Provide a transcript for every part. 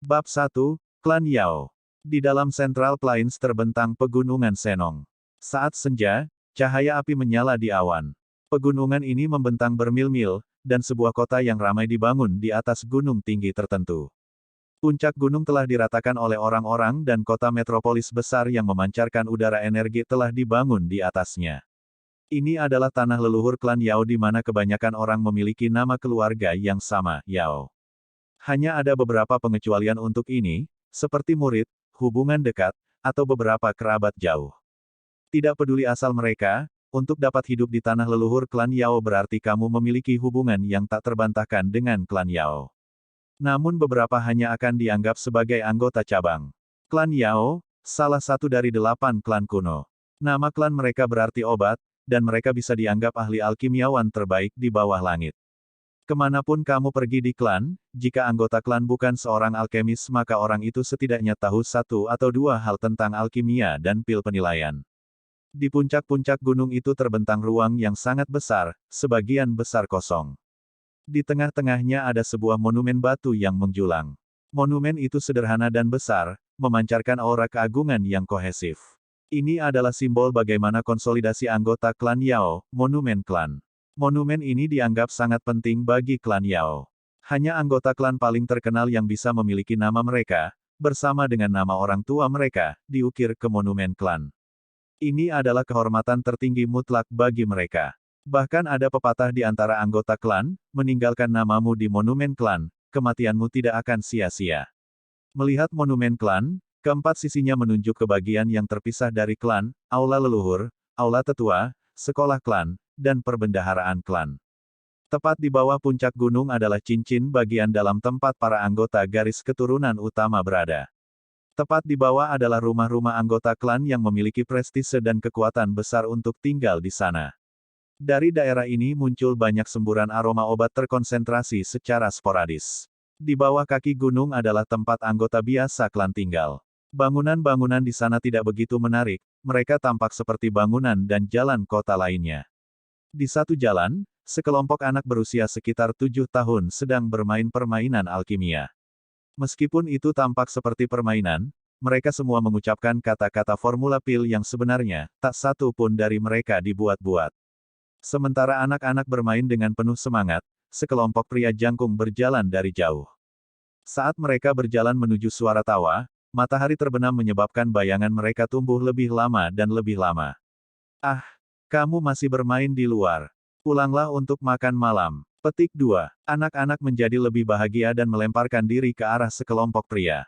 Bab 1, Klan Yao. Di dalam Central Plains terbentang pegunungan Senong. Saat senja, cahaya api menyala di awan. Pegunungan ini membentang bermil-mil, dan sebuah kota yang ramai dibangun di atas gunung tinggi tertentu. Puncak gunung telah diratakan oleh orang-orang dan kota metropolis besar yang memancarkan udara energi telah dibangun di atasnya. Ini adalah tanah leluhur klan Yao di mana kebanyakan orang memiliki nama keluarga yang sama, Yao. Hanya ada beberapa pengecualian untuk ini, seperti murid, hubungan dekat, atau beberapa kerabat jauh. Tidak peduli asal mereka, untuk dapat hidup di tanah leluhur klan Yao berarti kamu memiliki hubungan yang tak terbantahkan dengan klan Yao. Namun beberapa hanya akan dianggap sebagai anggota cabang. Klan Yao, salah satu dari 8 klan kuno. Nama klan mereka berarti obat, dan mereka bisa dianggap ahli alkimiawan terbaik di bawah langit. Kemanapun kamu pergi di klan, jika anggota klan bukan seorang alkemis maka orang itu setidaknya tahu 1 atau 2 hal tentang alkimia dan pil penilaian. Di puncak-puncak gunung itu terbentang ruang yang sangat besar, sebagian besar kosong. Di tengah-tengahnya ada sebuah monumen batu yang menjulang. Monumen itu sederhana dan besar, memancarkan aura keagungan yang kohesif. Ini adalah simbol bagaimana konsolidasi anggota klan Yao, monumen klan. Monumen ini dianggap sangat penting bagi klan Yao. Hanya anggota klan paling terkenal yang bisa memiliki nama mereka, bersama dengan nama orang tua mereka, diukir ke monumen klan. Ini adalah kehormatan tertinggi mutlak bagi mereka. Bahkan ada pepatah di antara anggota klan, meninggalkan namamu di monumen klan, kematianmu tidak akan sia-sia. Melihat monumen klan, keempat sisinya menunjuk ke bagian yang terpisah dari klan, aula leluhur, aula tetua, sekolah klan, dan perbendaharaan klan. Tepat di bawah puncak gunung adalah cincin bagian dalam tempat para anggota garis keturunan utama berada. Tepat di bawah adalah rumah-rumah anggota klan yang memiliki prestise dan kekuatan besar untuk tinggal di sana. Dari daerah ini muncul banyak semburan aroma obat terkonsentrasi secara sporadis. Di bawah kaki gunung adalah tempat anggota biasa klan tinggal. Bangunan-bangunan di sana tidak begitu menarik, mereka tampak seperti bangunan dan jalan kota lainnya. Di satu jalan, sekelompok anak berusia sekitar 7 tahun sedang bermain permainan alkimia. Meskipun itu tampak seperti permainan, mereka semua mengucapkan kata-kata formula pil yang sebenarnya, tak satu pun dari mereka dibuat-buat. Sementara anak-anak bermain dengan penuh semangat, sekelompok pria jangkung berjalan dari jauh. Saat mereka berjalan menuju suara tawa, matahari terbenam menyebabkan bayangan mereka tumbuh lebih lama dan lebih lama. Ah, kamu masih bermain di luar. Pulanglah untuk makan malam. Petik 2. Anak-anak menjadi lebih bahagia dan melemparkan diri ke arah sekelompok pria.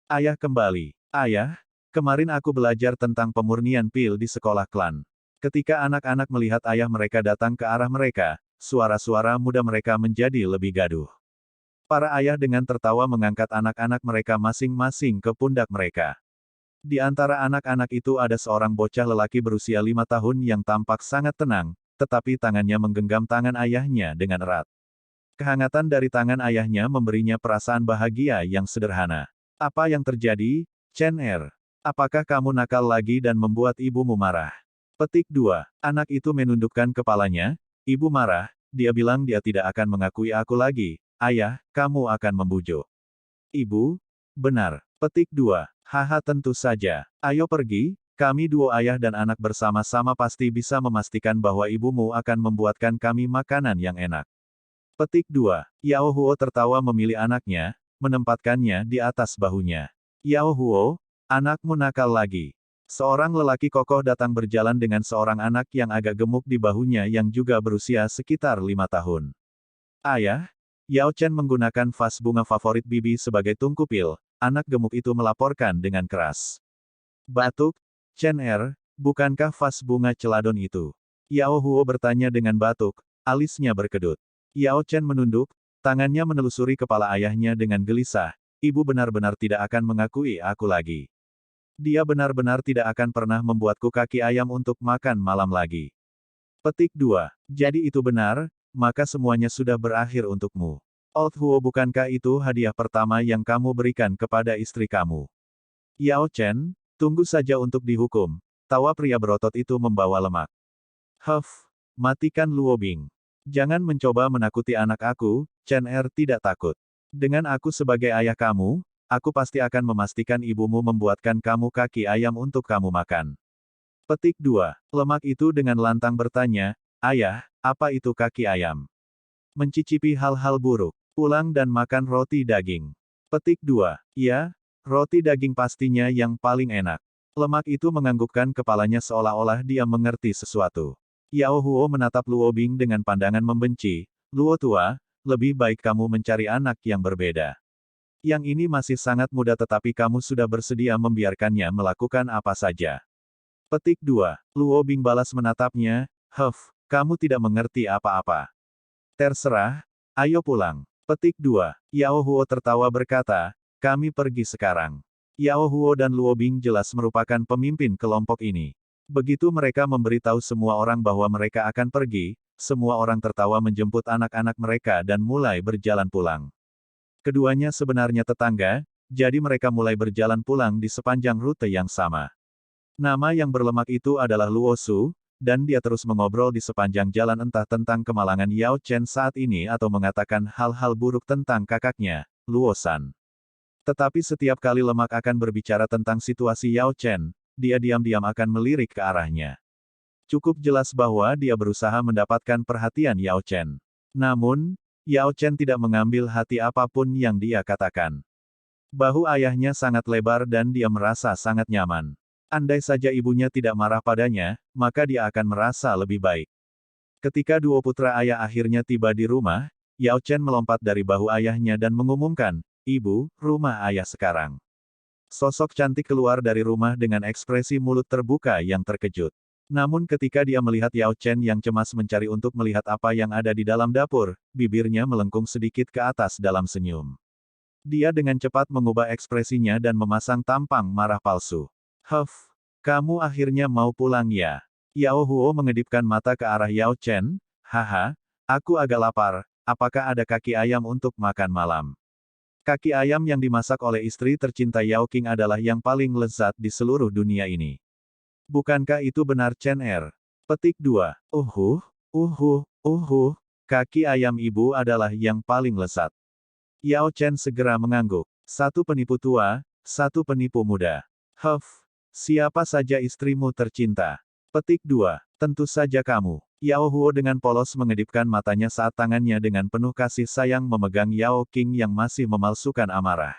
Ayah kembali. Ayah, kemarin aku belajar tentang pemurnian pil di sekolah klan. Ketika anak-anak melihat ayah mereka datang ke arah mereka, suara-suara muda mereka menjadi lebih gaduh. Para ayah dengan tertawa mengangkat anak-anak mereka masing-masing ke pundak mereka. Di antara anak-anak itu ada seorang bocah lelaki berusia 5 tahun yang tampak sangat tenang, tetapi tangannya menggenggam tangan ayahnya dengan erat. Kehangatan dari tangan ayahnya memberinya perasaan bahagia yang sederhana. Apa yang terjadi, Chen Er? Apakah kamu nakal lagi dan membuat ibumu marah? Petik 2. Anak itu menundukkan kepalanya. Ibu marah, dia bilang dia tidak akan mengakui aku lagi. Ayah, kamu akan membujuk. Ibu? Benar. Petik 2. Haha tentu saja. Ayo pergi, kami dua ayah dan anak bersama-sama pasti bisa memastikan bahwa ibumu akan membuatkan kami makanan yang enak. Petik 2. Yao Huo tertawa memilih anaknya, menempatkannya di atas bahunya. Yao Huo, anakmu nakal lagi. Seorang lelaki kokoh datang berjalan dengan seorang anak yang agak gemuk di bahunya yang juga berusia sekitar 5 tahun. Ayah, Yao Chen menggunakan vas bunga favorit bibi sebagai tungku pil, anak gemuk itu melaporkan dengan keras. Batuk, Chen Er, bukankah vas bunga celadon itu? Yao Huo bertanya dengan batuk, alisnya berkedut. Yao Chen menunduk, tangannya menelusuri kepala ayahnya dengan gelisah, ibu benar-benar tidak akan mengakui aku lagi. Dia benar-benar tidak akan pernah membuatku kaki ayam untuk makan malam lagi. Petik 2. Jadi itu benar, maka semuanya sudah berakhir untukmu. Old Huo bukankah itu hadiah pertama yang kamu berikan kepada istri kamu? Yao Chen, tunggu saja untuk dihukum. Tawa pria berotot itu membawa lemak. Huff, matikan Luo Bing. Jangan mencoba menakuti anak aku, Chen Er tidak takut. Dengan aku sebagai ayah kamu, aku pasti akan memastikan ibumu membuatkan kamu kaki ayam untuk kamu makan. Petik 2. Lemak itu dengan lantang bertanya, Ayah, apa itu kaki ayam? Mencicipi hal-hal buruk. Pulang dan makan roti daging. Petik 2. Ya, roti daging pastinya yang paling enak. Lemak itu menganggukkan kepalanya seolah-olah dia mengerti sesuatu. Yao Huo menatap Luo Bing dengan pandangan membenci. Luo tua, lebih baik kamu mencari anak yang berbeda. Yang ini masih sangat muda tetapi kamu sudah bersedia membiarkannya melakukan apa saja. Petik 2. Luo Bing balas menatapnya, kamu tidak mengerti apa-apa. Terserah, ayo pulang. Petik 2. Yao Huo tertawa berkata, kami pergi sekarang. Yao Huo dan Luo Bing jelas merupakan pemimpin kelompok ini. Begitu mereka memberitahu semua orang bahwa mereka akan pergi, semua orang tertawa menjemput anak-anak mereka dan mulai berjalan pulang. Keduanya sebenarnya tetangga, jadi mereka mulai berjalan pulang di sepanjang rute yang sama. Nama yang berlemak itu adalah Luo Su, dan dia terus mengobrol di sepanjang jalan entah tentang kemalangan Yao Chen saat ini atau mengatakan hal-hal buruk tentang kakaknya, Luo San. Tetapi setiap kali lemak akan berbicara tentang situasi Yao Chen, dia diam-diam akan melirik ke arahnya. Cukup jelas bahwa dia berusaha mendapatkan perhatian Yao Chen. Namun, Yao Chen tidak mengambil hati apapun yang dia katakan. Bahu ayahnya sangat lebar dan dia merasa sangat nyaman. Andai saja ibunya tidak marah padanya, maka dia akan merasa lebih baik. Ketika dua putra ayah akhirnya tiba di rumah, Yao Chen melompat dari bahu ayahnya dan mengumumkan, Ibu, rumah ayah sekarang. Sosok cantik keluar dari rumah dengan ekspresi mulut terbuka yang terkejut. Namun ketika dia melihat Yao Chen yang cemas mencari untuk melihat apa yang ada di dalam dapur, bibirnya melengkung sedikit ke atas dalam senyum. Dia dengan cepat mengubah ekspresinya dan memasang tampang marah palsu. Kamu akhirnya mau pulang ya? Yao Huo mengedipkan mata ke arah Yao Chen, haha, aku agak lapar, apakah ada kaki ayam untuk makan malam? Kaki ayam yang dimasak oleh istri tercinta Yao Qing adalah yang paling lezat di seluruh dunia ini. Bukankah itu benar Chen Er? Petik 2. Kaki ayam ibu adalah yang paling lezat. Yao Chen segera mengangguk. Satu penipu tua, satu penipu muda. Siapa saja istrimu tercinta? Petik 2. Tentu saja kamu. Yao Huo dengan polos mengedipkan matanya saat tangannya dengan penuh kasih sayang memegang Yao Qing yang masih memalsukan amarah.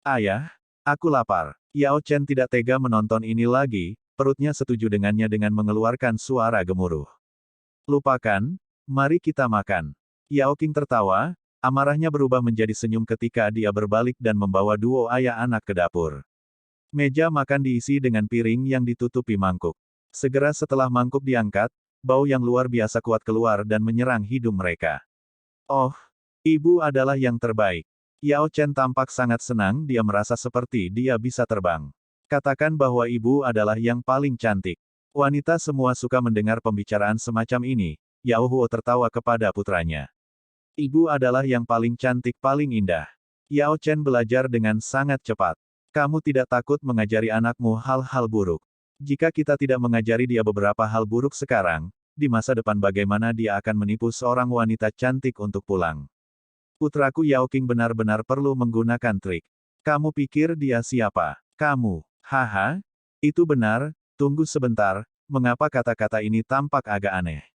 Ayah, aku lapar. Yao Chen tidak tega menonton ini lagi, perutnya setuju dengannya dengan mengeluarkan suara gemuruh. Lupakan, mari kita makan. Yao Qing tertawa, amarahnya berubah menjadi senyum ketika dia berbalik dan membawa duo ayah anak ke dapur. Meja makan diisi dengan piring yang ditutupi mangkuk. Segera setelah mangkuk diangkat, bau yang luar biasa kuat keluar dan menyerang hidung mereka. Oh, ibu adalah yang terbaik. Yao Chen tampak sangat senang, dia merasa seperti dia bisa terbang. Katakan bahwa ibu adalah yang paling cantik. Wanita semua suka mendengar pembicaraan semacam ini. Yao Huo tertawa kepada putranya. Ibu adalah yang paling cantik, paling indah. Yao Chen belajar dengan sangat cepat. Kamu tidak takut mengajari anakmu hal-hal buruk. Jika kita tidak mengajari dia beberapa hal buruk sekarang, di masa depan bagaimana dia akan menipu seorang wanita cantik untuk pulang? Putraku Yao Qing benar-benar perlu menggunakan trik. Kamu pikir dia siapa? Kamu. Haha, itu benar, tunggu sebentar, mengapa kata-kata ini tampak agak aneh?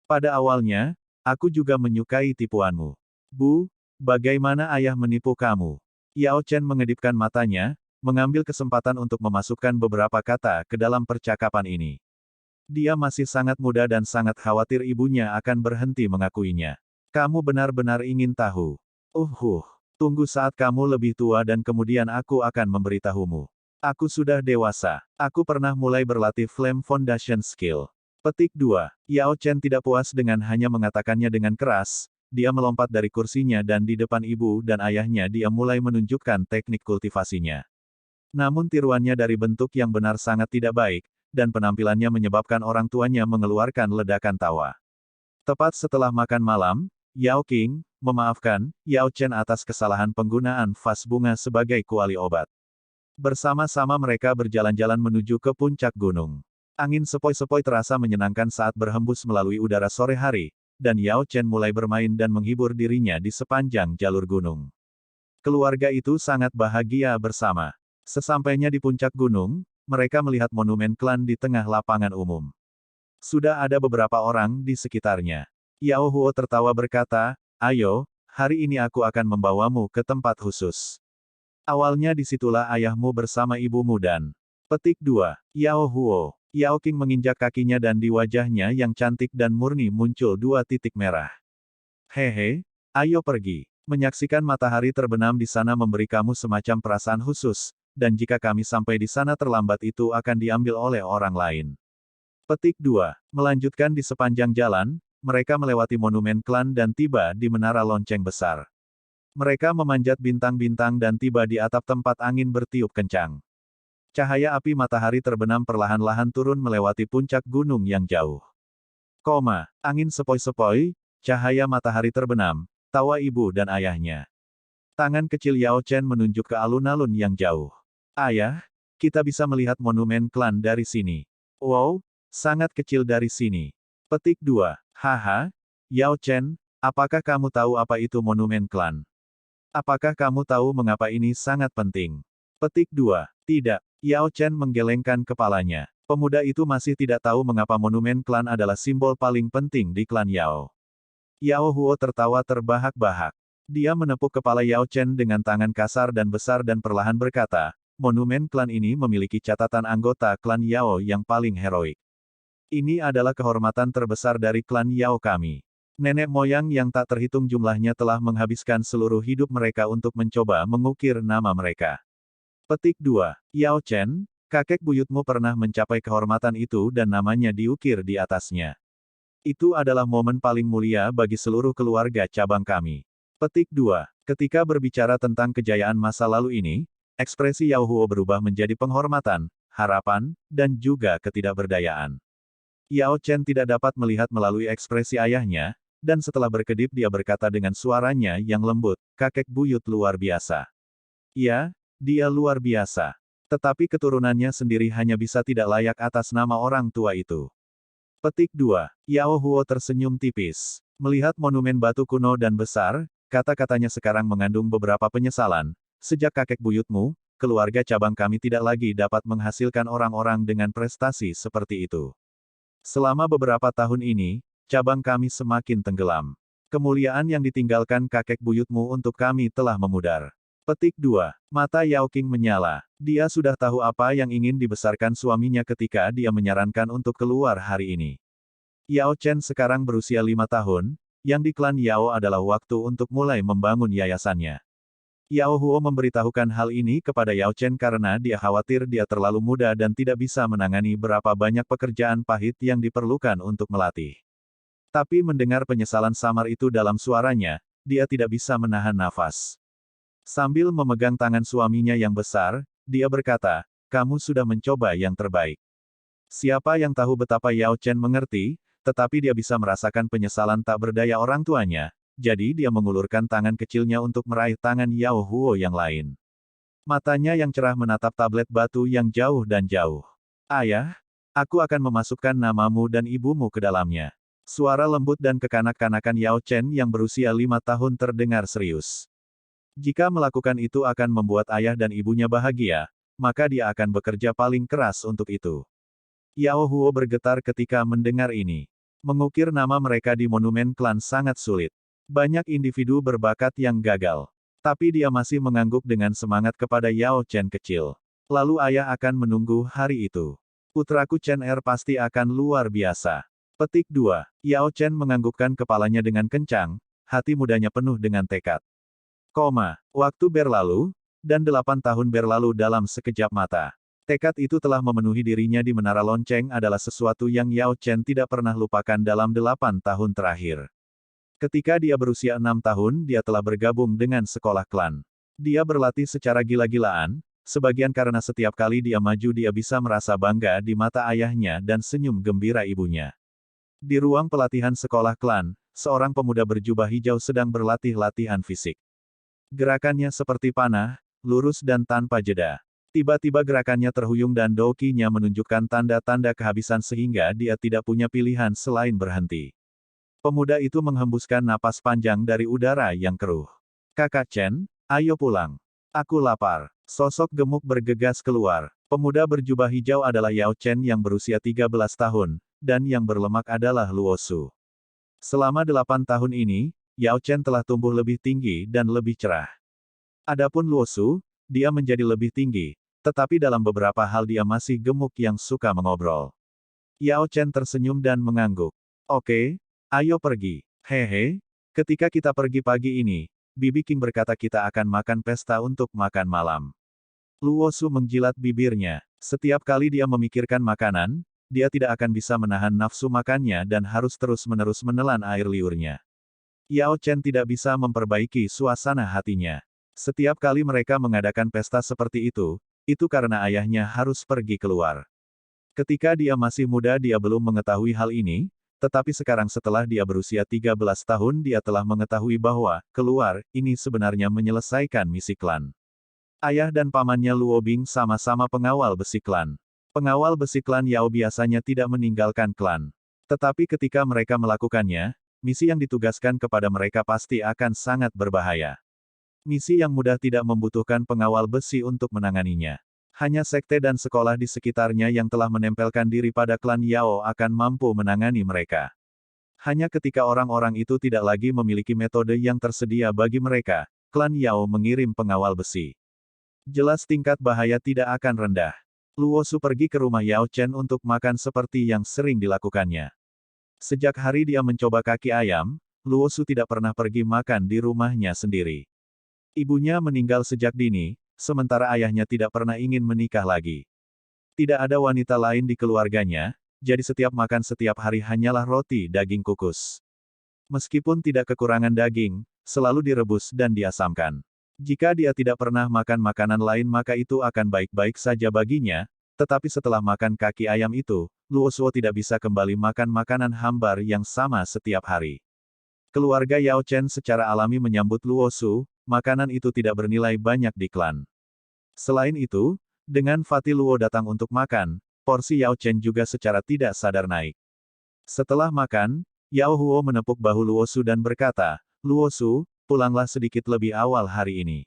Pada awalnya, aku juga menyukai tipuanmu. Bu, bagaimana ayah menipu kamu? Yao Chen mengedipkan matanya, mengambil kesempatan untuk memasukkan beberapa kata ke dalam percakapan ini. Dia masih sangat muda dan sangat khawatir ibunya akan berhenti mengakuinya. Kamu benar-benar ingin tahu. Tunggu saat kamu lebih tua dan kemudian aku akan memberitahumu. Aku sudah dewasa. Aku pernah mulai berlatih Flame Foundation Skill. Petik 2. Yao Chen tidak puas dengan hanya mengatakannya dengan keras, dia melompat dari kursinya dan di depan ibu dan ayahnya dia mulai menunjukkan teknik kultivasinya. Namun tiruannya dari bentuk yang benar sangat tidak baik, dan penampilannya menyebabkan orang tuanya mengeluarkan ledakan tawa. Tepat setelah makan malam, Yao Qing, memaafkan, Yao Chen atas kesalahan penggunaan vas bunga sebagai kuali obat. Bersama-sama mereka berjalan-jalan menuju ke puncak gunung. Angin sepoi-sepoi terasa menyenangkan saat berhembus melalui udara sore hari, dan Yao Chen mulai bermain dan menghibur dirinya di sepanjang jalur gunung. Keluarga itu sangat bahagia bersama. Sesampainya di puncak gunung, mereka melihat monumen klan di tengah lapangan umum. Sudah ada beberapa orang di sekitarnya. Yao Huo tertawa berkata, "Ayo, hari ini aku akan membawamu ke tempat khusus. Awalnya disitulah ayahmu bersama ibumu dan..." Petik 2. Yao Huo. Yao Qing menginjak kakinya dan di wajahnya yang cantik dan murni muncul 2 titik merah. "Hehe, ayo pergi. Menyaksikan matahari terbenam di sana memberi kamu semacam perasaan khusus, dan jika kami sampai di sana terlambat itu akan diambil oleh orang lain." Petik 2. Melanjutkan di sepanjang jalan, mereka melewati monumen klan dan tiba di menara lonceng besar. Mereka memanjat bintang-bintang dan tiba di atap tempat angin bertiup kencang. Cahaya api matahari terbenam perlahan-lahan turun melewati puncak gunung yang jauh. Angin sepoi-sepoi, cahaya matahari terbenam, tawa ibu dan ayahnya. Tangan kecil Yao Chen menunjuk ke alun-alun yang jauh. "Ayah, kita bisa melihat monumen klan dari sini." "Wow, sangat kecil dari sini." Petik 2. "Haha, Yao Chen, apakah kamu tahu apa itu monumen klan? Apakah kamu tahu mengapa ini sangat penting?" Petik 2. "Tidak." Yao Chen menggelengkan kepalanya. Pemuda itu masih tidak tahu mengapa monumen klan adalah simbol paling penting di klan Yao. Yao Huo tertawa terbahak-bahak. Dia menepuk kepala Yao Chen dengan tangan kasar dan besar dan perlahan berkata, "Monumen klan ini memiliki catatan anggota klan Yao yang paling heroik. Ini adalah kehormatan terbesar dari klan Yao kami. Nenek moyang yang tak terhitung jumlahnya telah menghabiskan seluruh hidup mereka untuk mencoba mengukir nama mereka." Petik 2. Yao Chen, kakek buyutmu pernah mencapai kehormatan itu dan namanya diukir di atasnya. Itu adalah momen paling mulia bagi seluruh keluarga cabang kami. Petik 2. Ketika berbicara tentang kejayaan masa lalu ini, ekspresi Yao Huo berubah menjadi penghormatan, harapan, dan juga ketidakberdayaan. Yao Chen tidak dapat melihat melalui ekspresi ayahnya, dan setelah berkedip dia berkata dengan suaranya yang lembut, "Kakek buyut luar biasa." "Ya, dia luar biasa. Tetapi keturunannya sendiri hanya bisa tidak layak atas nama orang tua itu." Petik 2. Yao Huo tersenyum tipis. Melihat monumen batu kuno dan besar, kata-katanya sekarang mengandung beberapa penyesalan. "Sejak kakek buyutmu, keluarga cabang kami tidak lagi dapat menghasilkan orang-orang dengan prestasi seperti itu. Selama beberapa tahun ini, cabang kami semakin tenggelam. Kemuliaan yang ditinggalkan kakek buyutmu untuk kami telah memudar." Petik 2. Mata Yao Qing menyala. Dia sudah tahu apa yang ingin dibesarkan suaminya ketika dia menyarankan untuk keluar hari ini. Yao Chen sekarang berusia 5 tahun, yang di klan Yao adalah waktu untuk mulai membangun yayasannya. Yao Huo memberitahukan hal ini kepada Yao Chen karena dia khawatir dia terlalu muda dan tidak bisa menangani berapa banyak pekerjaan pahit yang diperlukan untuk melatih. Tapi mendengar penyesalan samar itu dalam suaranya, dia tidak bisa menahan nafas. Sambil memegang tangan suaminya yang besar, dia berkata, "Kamu sudah mencoba yang terbaik." Siapa yang tahu betapa Yao Chen mengerti, tetapi dia bisa merasakan penyesalan tak berdaya orang tuanya, jadi dia mengulurkan tangan kecilnya untuk meraih tangan Yao Huo yang lain. Matanya yang cerah menatap tablet batu yang jauh dan jauh. "Ayah, aku akan memasukkan namamu dan ibumu ke dalamnya." Suara lembut dan kekanak-kanakan Yao Chen yang berusia 5 tahun terdengar serius. Jika melakukan itu akan membuat ayah dan ibunya bahagia, maka dia akan bekerja paling keras untuk itu. Yao Huo bergetar ketika mendengar ini. Mengukir nama mereka di monumen klan sangat sulit. Banyak individu berbakat yang gagal. Tapi dia masih mengangguk dengan semangat kepada Yao Chen kecil. Lalu ayah akan menunggu hari itu. Putraku Chen Er pasti akan luar biasa. Petik 2. Yao Chen menganggukkan kepalanya dengan kencang, hati mudanya penuh dengan tekad. Waktu berlalu, dan 8 tahun berlalu dalam sekejap mata. Tekad itu telah memenuhi dirinya di menara lonceng adalah sesuatu yang Yao Chen tidak pernah lupakan dalam 8 tahun terakhir. Ketika dia berusia 6 tahun dia telah bergabung dengan sekolah klan. Dia berlatih secara gila-gilaan, sebagian karena setiap kali dia maju dia bisa merasa bangga di mata ayahnya dan senyum gembira ibunya. Di ruang pelatihan sekolah klan, seorang pemuda berjubah hijau sedang berlatih latihan fisik. Gerakannya seperti panah, lurus dan tanpa jeda. Tiba-tiba gerakannya terhuyung dan dokinya menunjukkan tanda-tanda kehabisan sehingga dia tidak punya pilihan selain berhenti. Pemuda itu menghembuskan napas panjang dari udara yang keruh. "Kakak Chen, Ayo pulang. Aku lapar. Sosok gemuk bergegas keluar. Pemuda berjubah hijau adalah Yao Chen yang berusia 13 tahun, dan yang berlemak adalah Luo Su. Selama 8 tahun ini, Yao Chen telah tumbuh lebih tinggi dan lebih cerah. Adapun Luo Su, dia menjadi lebih tinggi, tetapi dalam beberapa hal dia masih gemuk yang suka mengobrol. Yao Chen tersenyum dan mengangguk. Oke, ayo pergi. Hehe, ketika kita pergi pagi ini, Bibi King berkata kita akan makan pesta untuk makan malam. Luo Su menjilat bibirnya. Setiap kali dia memikirkan makanan, dia tidak akan bisa menahan nafsu makannya dan harus terus-menerus menelan air liurnya. Yao Chen tidak bisa memperbaiki suasana hatinya. Setiap kali mereka mengadakan pesta seperti itu karena ayahnya harus pergi keluar. Ketika dia masih muda dia belum mengetahui hal ini, tetapi sekarang setelah dia berusia 13 tahun dia telah mengetahui bahwa, keluar, ini sebenarnya menyelesaikan misi klan. Ayah dan pamannya Luo Bing sama-sama pengawal besi klan. Pengawal besi klan Yao biasanya tidak meninggalkan klan. Tetapi ketika mereka melakukannya, misi yang ditugaskan kepada mereka pasti akan sangat berbahaya. Misi yang mudah tidak membutuhkan pengawal besi untuk menanganinya. Hanya sekte dan sekolah di sekitarnya yang telah menempelkan diri pada klan Yao akan mampu menangani mereka. Hanya ketika orang-orang itu tidak lagi memiliki metode yang tersedia bagi mereka, klan Yao mengirim pengawal besi. Jelas tingkat bahaya tidak akan rendah. Luo Su pergi ke rumah Yao Chen untuk makan seperti yang sering dilakukannya. Sejak hari dia mencoba kaki ayam, Luo Su tidak pernah pergi makan di rumahnya sendiri. Ibunya meninggal sejak dini, sementara ayahnya tidak pernah ingin menikah lagi. Tidak ada wanita lain di keluarganya, jadi setiap makan setiap hari hanyalah roti daging kukus. Meskipun tidak kekurangan daging, selalu direbus dan diasamkan. Jika dia tidak pernah makan makanan lain maka itu akan baik-baik saja baginya, tetapi setelah makan kaki ayam itu, Luo Su tidak bisa kembali makan makanan hambar yang sama setiap hari. Keluarga Yao Chen secara alami menyambut Luo Su, makanan itu tidak bernilai banyak di klan. Selain itu, dengan Fatih Luo datang untuk makan, porsi Yao Chen juga secara tidak sadar naik. Setelah makan, Yao Huo menepuk bahu Luo Su dan berkata, Luo Su, pulanglah sedikit lebih awal hari ini.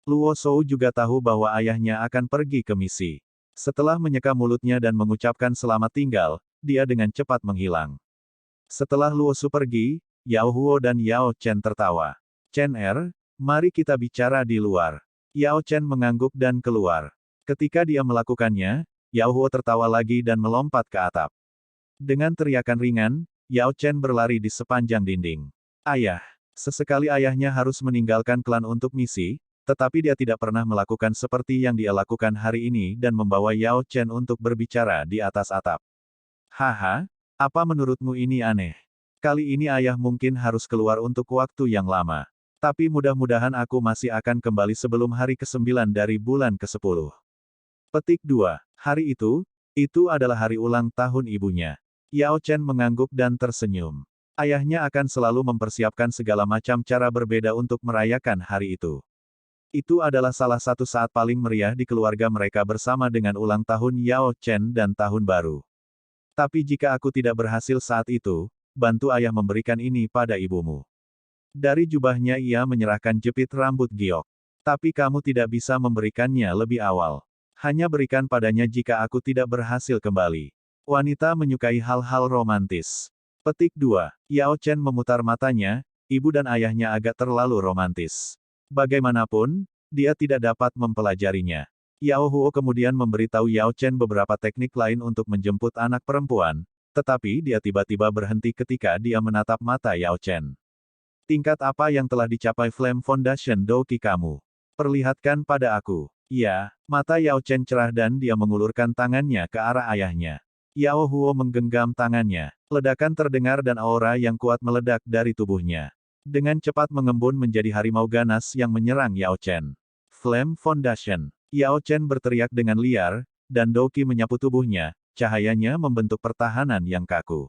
Luo Su juga tahu bahwa ayahnya akan pergi ke misi. Setelah menyeka mulutnya dan mengucapkan selamat tinggal, dia dengan cepat menghilang. Setelah Luo Su pergi, Yao Huo dan Yao Chen tertawa. Chen mari kita bicara di luar. Yao Chen mengangguk dan keluar. Ketika dia melakukannya, Yao Huo tertawa lagi dan melompat ke atap. Dengan teriakan ringan, Yao Chen berlari di sepanjang dinding. Ayah. Sesekali ayahnya harus meninggalkan klan untuk misi, tetapi dia tidak pernah melakukan seperti yang dia lakukan hari ini dan membawa Yao Chen untuk berbicara di atas atap. Haha, apa menurutmu ini aneh? Kali ini ayah mungkin harus keluar untuk waktu yang lama. Tapi mudah-mudahan aku masih akan kembali sebelum hari ke-9 dari bulan ke-10. Petik 2. Hari itu adalah hari ulang tahun ibunya. Yao Chen mengangguk dan tersenyum. Ayahnya akan selalu mempersiapkan segala macam cara berbeda untuk merayakan hari itu. Itu adalah salah satu saat paling meriah di keluarga mereka bersama dengan ulang tahun Yao Chen dan tahun baru. Tapi jika aku tidak berhasil saat itu, bantu ayah memberikan ini pada ibumu. Dari jubahnya ia menyerahkan jepit rambut giok. Tapi kamu tidak bisa memberikannya lebih awal. Hanya berikan padanya jika aku tidak berhasil kembali. Wanita menyukai hal-hal romantis. Petik 2. Yao Chen memutar matanya, ibu dan ayahnya agak terlalu romantis. Bagaimanapun, dia tidak dapat mempelajarinya. Yao Huo kemudian memberitahu Yao Chen beberapa teknik lain untuk menjemput anak perempuan, tetapi dia tiba-tiba berhenti ketika dia menatap mata Yao Chen. Tingkat apa yang telah dicapai Flame Foundation Doki kamu? Perlihatkan pada aku. Ya, mata Yao Chen cerah dan dia mengulurkan tangannya ke arah ayahnya. Yao Huo menggenggam tangannya. Ledakan terdengar dan aura yang kuat meledak dari tubuhnya. Dengan cepat mengembun menjadi harimau ganas yang menyerang Yao Chen. Flame Foundation. Yao Chen berteriak dengan liar, dan Doki menyapu tubuhnya, cahayanya membentuk pertahanan yang kaku.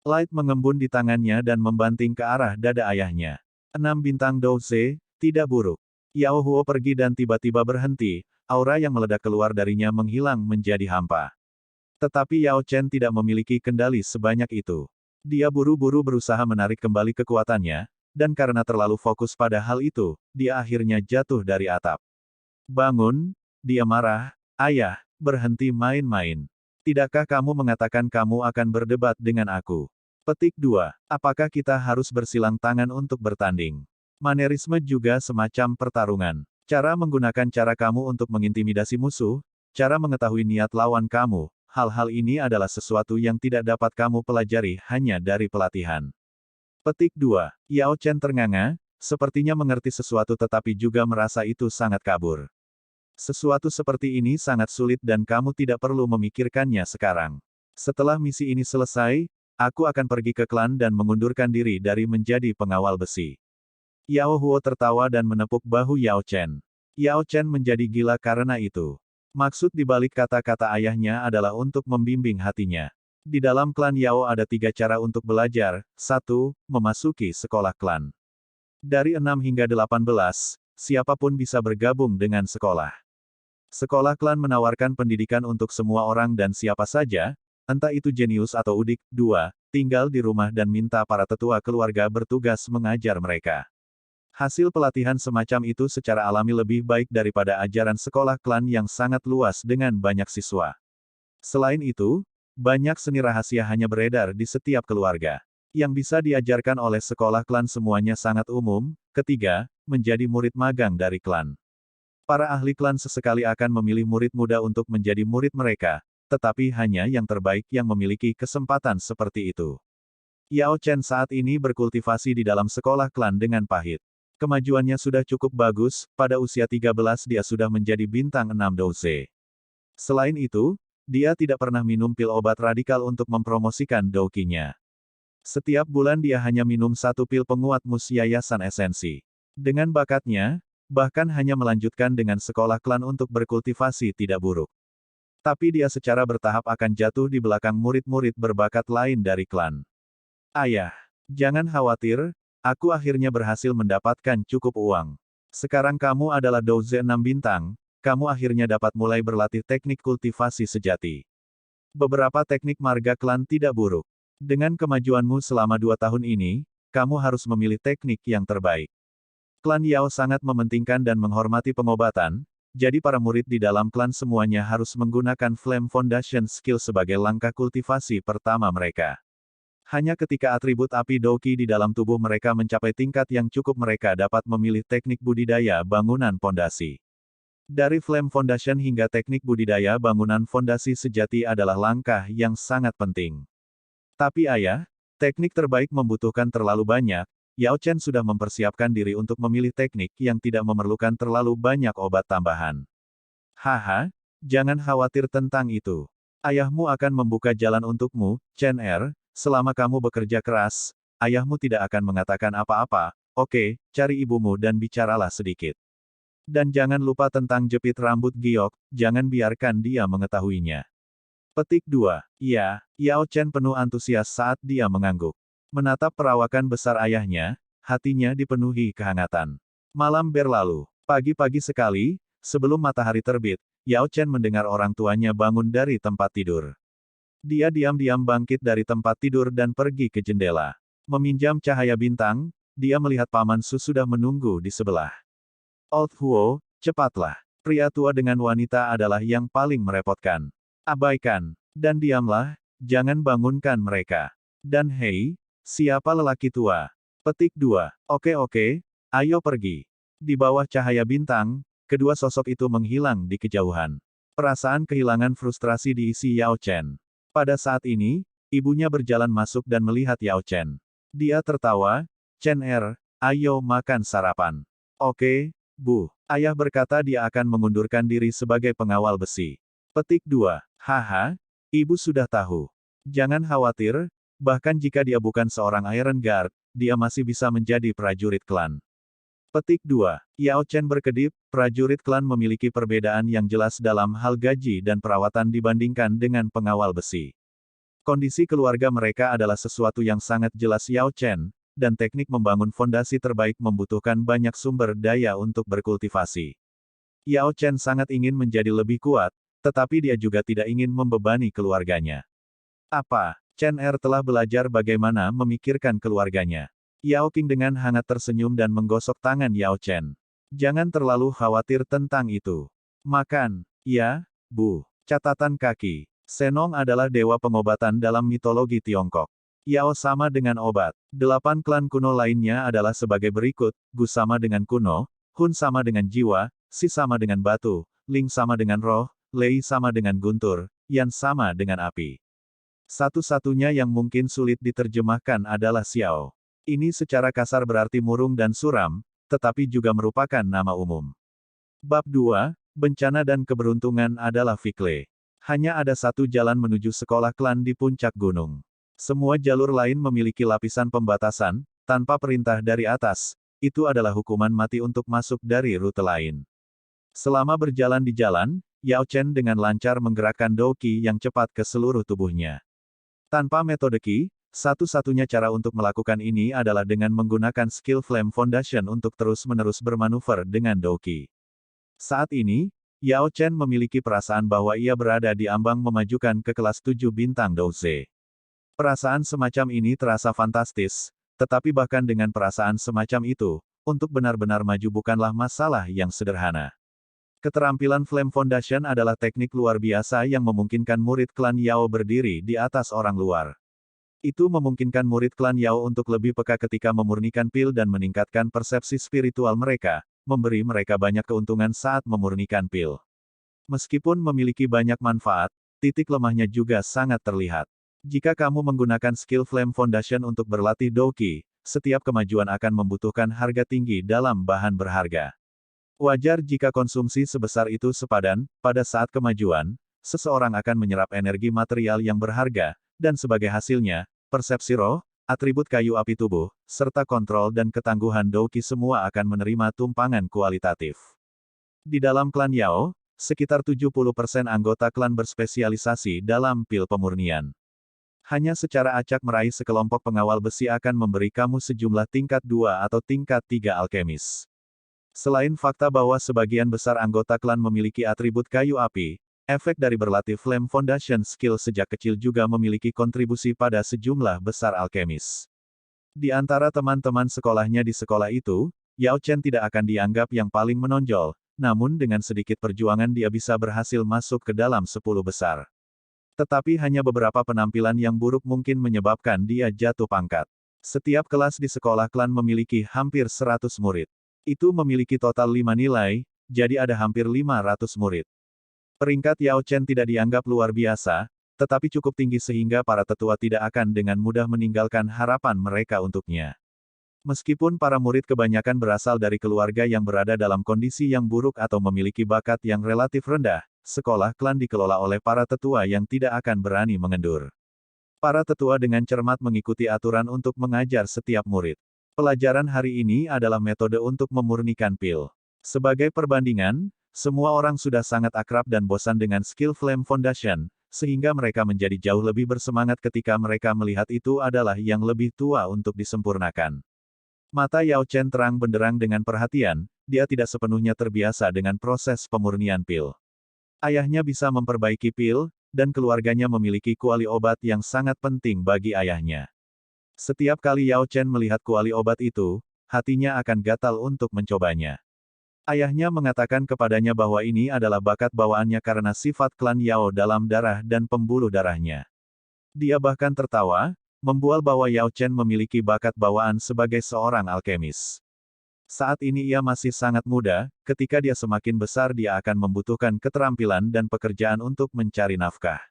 Light mengembun di tangannya dan membanting ke arah dada ayahnya. 6 bintang Douze, tidak buruk. Yao Huo pergi dan tiba-tiba berhenti, aura yang meledak keluar darinya menghilang menjadi hampa. Tetapi Yao Chen tidak memiliki kendali sebanyak itu. Dia buru-buru berusaha menarik kembali kekuatannya, dan karena terlalu fokus pada hal itu, dia akhirnya jatuh dari atap. Bangun, dia marah, ayah, berhenti main-main. Tidakkah kamu mengatakan kamu akan berdebat dengan aku? Petik 2. Apakah kita harus bersilang tangan untuk bertanding? Manerisme juga semacam pertarungan. Cara menggunakan cara kamu untuk mengintimidasi musuh, cara mengetahui niat lawan kamu, hal-hal ini adalah sesuatu yang tidak dapat kamu pelajari hanya dari pelatihan. Petik 2. Yao Chen ternganga, sepertinya mengerti sesuatu tetapi juga merasa itu sangat kabur. Sesuatu seperti ini sangat sulit dan kamu tidak perlu memikirkannya sekarang. Setelah misi ini selesai, aku akan pergi ke klan dan mengundurkan diri dari menjadi pengawal besi. Yao Huo tertawa dan menepuk bahu Yao Chen. Yao Chen menjadi gila karena itu. Maksud dibalik kata-kata ayahnya adalah untuk membimbing hatinya. Di dalam klan Yao ada 3 cara untuk belajar. 1. Memasuki sekolah klan. Dari 6 hingga 18, siapapun bisa bergabung dengan sekolah. Sekolah klan menawarkan pendidikan untuk semua orang dan siapa saja, entah itu jenius atau udik. 2. Tinggal di rumah dan minta para tetua keluarga bertugas mengajar mereka. Hasil pelatihan semacam itu secara alami lebih baik daripada ajaran sekolah klan yang sangat luas dengan banyak siswa. Selain itu, banyak seni rahasia hanya beredar di setiap keluarga. Yang bisa diajarkan oleh sekolah klan semuanya sangat umum. Ketiga, menjadi murid magang dari klan. Para ahli klan sesekali akan memilih murid muda untuk menjadi murid mereka, tetapi hanya yang terbaik yang memiliki kesempatan seperti itu. Yao Chen saat ini berkultivasi di dalam sekolah klan dengan pahit. Kemajuannya sudah cukup bagus, pada usia 13 dia sudah menjadi bintang 6 Douze. Selain itu, dia tidak pernah minum pil obat radikal untuk mempromosikan doukinya. Setiap bulan dia hanya minum 1 pil penguat mus yayasan esensi. Dengan bakatnya, bahkan hanya melanjutkan dengan sekolah klan untuk berkultivasi tidak buruk. Tapi dia secara bertahap akan jatuh di belakang murid-murid berbakat lain dari klan. Ayah, jangan khawatir, aku akhirnya berhasil mendapatkan cukup uang. Sekarang kamu adalah Douze 6 bintang, kamu akhirnya dapat mulai berlatih teknik kultivasi sejati. Beberapa teknik marga klan tidak buruk. Dengan kemajuanmu selama 2 tahun ini, kamu harus memilih teknik yang terbaik. Klan Yao sangat mementingkan dan menghormati pengobatan, jadi para murid di dalam klan semuanya harus menggunakan Flame Foundation Skill sebagai langkah kultivasi pertama mereka. Hanya ketika atribut api Douki di dalam tubuh mereka mencapai tingkat yang cukup mereka dapat memilih teknik budidaya bangunan fondasi. Dari Flame Foundation hingga teknik budidaya bangunan fondasi sejati adalah langkah yang sangat penting. Tapi ayah, teknik terbaik membutuhkan terlalu banyak. Yao Chen sudah mempersiapkan diri untuk memilih teknik yang tidak memerlukan terlalu banyak obat tambahan. Haha, jangan khawatir tentang itu. Ayahmu akan membuka jalan untukmu, Chen Er, selama kamu bekerja keras, ayahmu tidak akan mengatakan apa-apa. Oke, cari ibumu dan bicaralah sedikit. Dan jangan lupa tentang jepit rambut giok, jangan biarkan dia mengetahuinya. Petik 2. Iya, Yao Chen penuh antusias saat dia mengangguk. Menatap perawakan besar ayahnya, hatinya dipenuhi kehangatan. Malam berlalu. Pagi-pagi sekali, sebelum matahari terbit, Yao Chen mendengar orang tuanya bangun dari tempat tidur. Dia diam-diam bangkit dari tempat tidur dan pergi ke jendela. Meminjam cahaya bintang, dia melihat Paman Su sudah menunggu di sebelah. Old Huo, cepatlah. Pria tua dengan wanita adalah yang paling merepotkan. Abaikan. Dan diamlah, jangan bangunkan mereka. Dan hei, siapa lelaki tua? Petik 2. Oke, ayo pergi. Di bawah cahaya bintang, kedua sosok itu menghilang di kejauhan. Perasaan kehilangan frustrasi diisi Yao Chen. Pada saat ini, ibunya berjalan masuk dan melihat Yao Chen. Dia tertawa, Chen Er, ayo makan sarapan. Oke, Bu. Ayah berkata dia akan mengundurkan diri sebagai pengawal besi. Petik 2. Haha, ibu sudah tahu. Jangan khawatir, bahkan jika dia bukan seorang Iron Guard, dia masih bisa menjadi prajurit klan. Petik 2. Yao Chen berkedip, prajurit klan memiliki perbedaan yang jelas dalam hal gaji dan perawatan dibandingkan dengan pengawal besi. Kondisi keluarga mereka adalah sesuatu yang sangat jelas Yao Chen, dan teknik membangun fondasi terbaik membutuhkan banyak sumber daya untuk berkultivasi. Yao Chen sangat ingin menjadi lebih kuat, tetapi dia juga tidak ingin membebani keluarganya. Apa? Chen Er telah belajar bagaimana memikirkan keluarganya. Yao Qing dengan hangat tersenyum dan menggosok tangan Yao Chen. Jangan terlalu khawatir tentang itu. Makan. Ya, Bu. Catatan kaki. Senong adalah dewa pengobatan dalam mitologi Tiongkok. Yao sama dengan obat. 8 klan kuno lainnya adalah sebagai berikut, Gu sama dengan kuno, Hun sama dengan jiwa, Si sama dengan batu, Ling sama dengan roh, Lei sama dengan guntur, Yan sama dengan api. Satu-satunya yang mungkin sulit diterjemahkan adalah Xiao. Ini secara kasar berarti murung dan suram, tetapi juga merupakan nama umum. Bab 2, Bencana dan Keberuntungan adalah Fikle. Hanya ada satu jalan menuju sekolah klan di puncak gunung. Semua jalur lain memiliki lapisan pembatasan, tanpa perintah dari atas, itu adalah hukuman mati untuk masuk dari rute lain. Selama berjalan di jalan, Yao Chen dengan lancar menggerakkan Douqi yang cepat ke seluruh tubuhnya. Tanpa metode Qi, satu-satunya cara untuk melakukan ini adalah dengan menggunakan skill Flame Foundation untuk terus-menerus bermanuver dengan Douqi. Saat ini, Yao Chen memiliki perasaan bahwa ia berada di ambang memajukan ke kelas 7 bintang Douze. Perasaan semacam ini terasa fantastis, tetapi bahkan dengan perasaan semacam itu, untuk benar-benar maju bukanlah masalah yang sederhana. Keterampilan Flame Foundation adalah teknik luar biasa yang memungkinkan murid klan Yao berdiri di atas orang luar. Itu memungkinkan murid klan Yao untuk lebih peka ketika memurnikan pil dan meningkatkan persepsi spiritual mereka, memberi mereka banyak keuntungan saat memurnikan pil. Meskipun memiliki banyak manfaat, titik lemahnya juga sangat terlihat. Jika kamu menggunakan skill Flame Foundation untuk berlatih Douqi, setiap kemajuan akan membutuhkan harga tinggi dalam bahan berharga. Wajar jika konsumsi sebesar itu sepadan, pada saat kemajuan, seseorang akan menyerap energi material yang berharga, dan sebagai hasilnya, persepsi roh, atribut kayu api tubuh, serta kontrol dan ketangguhan Douqi semua akan menerima tumpangan kualitatif. Di dalam klan Yao, sekitar 70% anggota klan berspesialisasi dalam pil pemurnian. Hanya secara acak meraih sekelompok pengawal besi akan memberi kamu sejumlah tingkat 2 atau tingkat 3 alkemis. Selain fakta bahwa sebagian besar anggota klan memiliki atribut kayu api, efek dari berlatih Flame Foundation skill sejak kecil juga memiliki kontribusi pada sejumlah besar alkemis. Di antara teman-teman sekolahnya di sekolah itu, Yao Chen tidak akan dianggap yang paling menonjol, namun dengan sedikit perjuangan dia bisa berhasil masuk ke dalam 10 besar. Tetapi hanya beberapa penampilan yang buruk mungkin menyebabkan dia jatuh pangkat. Setiap kelas di sekolah klan memiliki hampir 100 murid. Itu memiliki total 5 nilai, jadi ada hampir 500 murid. Peringkat Yao Chen tidak dianggap luar biasa, tetapi cukup tinggi sehingga para tetua tidak akan dengan mudah meninggalkan harapan mereka untuknya. Meskipun para murid kebanyakan berasal dari keluarga yang berada dalam kondisi yang buruk atau memiliki bakat yang relatif rendah, sekolah klan dikelola oleh para tetua yang tidak akan berani mengendur. Para tetua dengan cermat mengikuti aturan untuk mengajar setiap murid. Pelajaran hari ini adalah metode untuk memurnikan pil. Sebagai perbandingan, semua orang sudah sangat akrab dan bosan dengan skill Flame Foundation, sehingga mereka menjadi jauh lebih bersemangat ketika mereka melihat itu adalah yang lebih tua untuk disempurnakan. Mata Yao Chen terang benderang dengan perhatian, dia tidak sepenuhnya terbiasa dengan proses pemurnian pil. Ayahnya bisa memperbaiki pil, dan keluarganya memiliki kuali obat yang sangat penting bagi ayahnya. Setiap kali Yao Chen melihat kuali obat itu, hatinya akan gatal untuk mencobanya. Ayahnya mengatakan kepadanya bahwa ini adalah bakat bawaannya karena sifat klan Yao dalam darah dan pembuluh darahnya. Dia bahkan tertawa, membual bahwa Yao Chen memiliki bakat bawaan sebagai seorang alkemis. Saat ini ia masih sangat muda, ketika dia semakin besar dia akan membutuhkan keterampilan dan pekerjaan untuk mencari nafkah.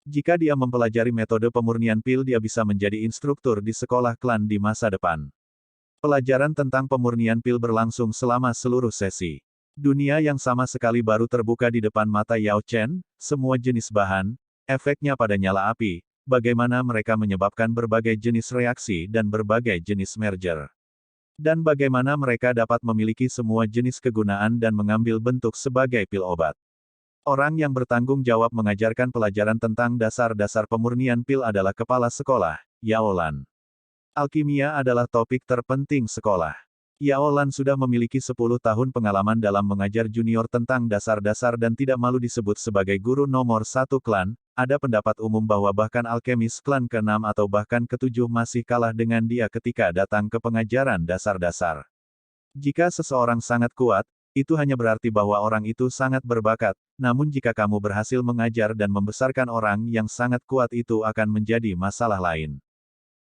Jika dia mempelajari metode pemurnian pil dia bisa menjadi instruktur di sekolah klan di masa depan. Pelajaran tentang pemurnian pil berlangsung selama seluruh sesi. Dunia yang sama sekali baru terbuka di depan mata Yao Chen, semua jenis bahan, efeknya pada nyala api, bagaimana mereka menyebabkan berbagai jenis reaksi dan berbagai jenis merger. Dan bagaimana mereka dapat memiliki semua jenis kegunaan dan mengambil bentuk sebagai pil obat. Orang yang bertanggung jawab mengajarkan pelajaran tentang dasar-dasar pemurnian pil adalah kepala sekolah, Yao Lan. Alkimia adalah topik terpenting sekolah. Yao Lan sudah memiliki 10 tahun pengalaman dalam mengajar junior tentang dasar-dasar dan tidak malu disebut sebagai guru nomor 1 klan. Ada pendapat umum bahwa bahkan alkemis klan ke-6 atau bahkan ke-7 masih kalah dengan dia ketika datang ke pengajaran dasar-dasar. Jika seseorang sangat kuat, itu hanya berarti bahwa orang itu sangat berbakat, namun jika kamu berhasil mengajar dan membesarkan orang yang sangat kuat itu akan menjadi masalah lain.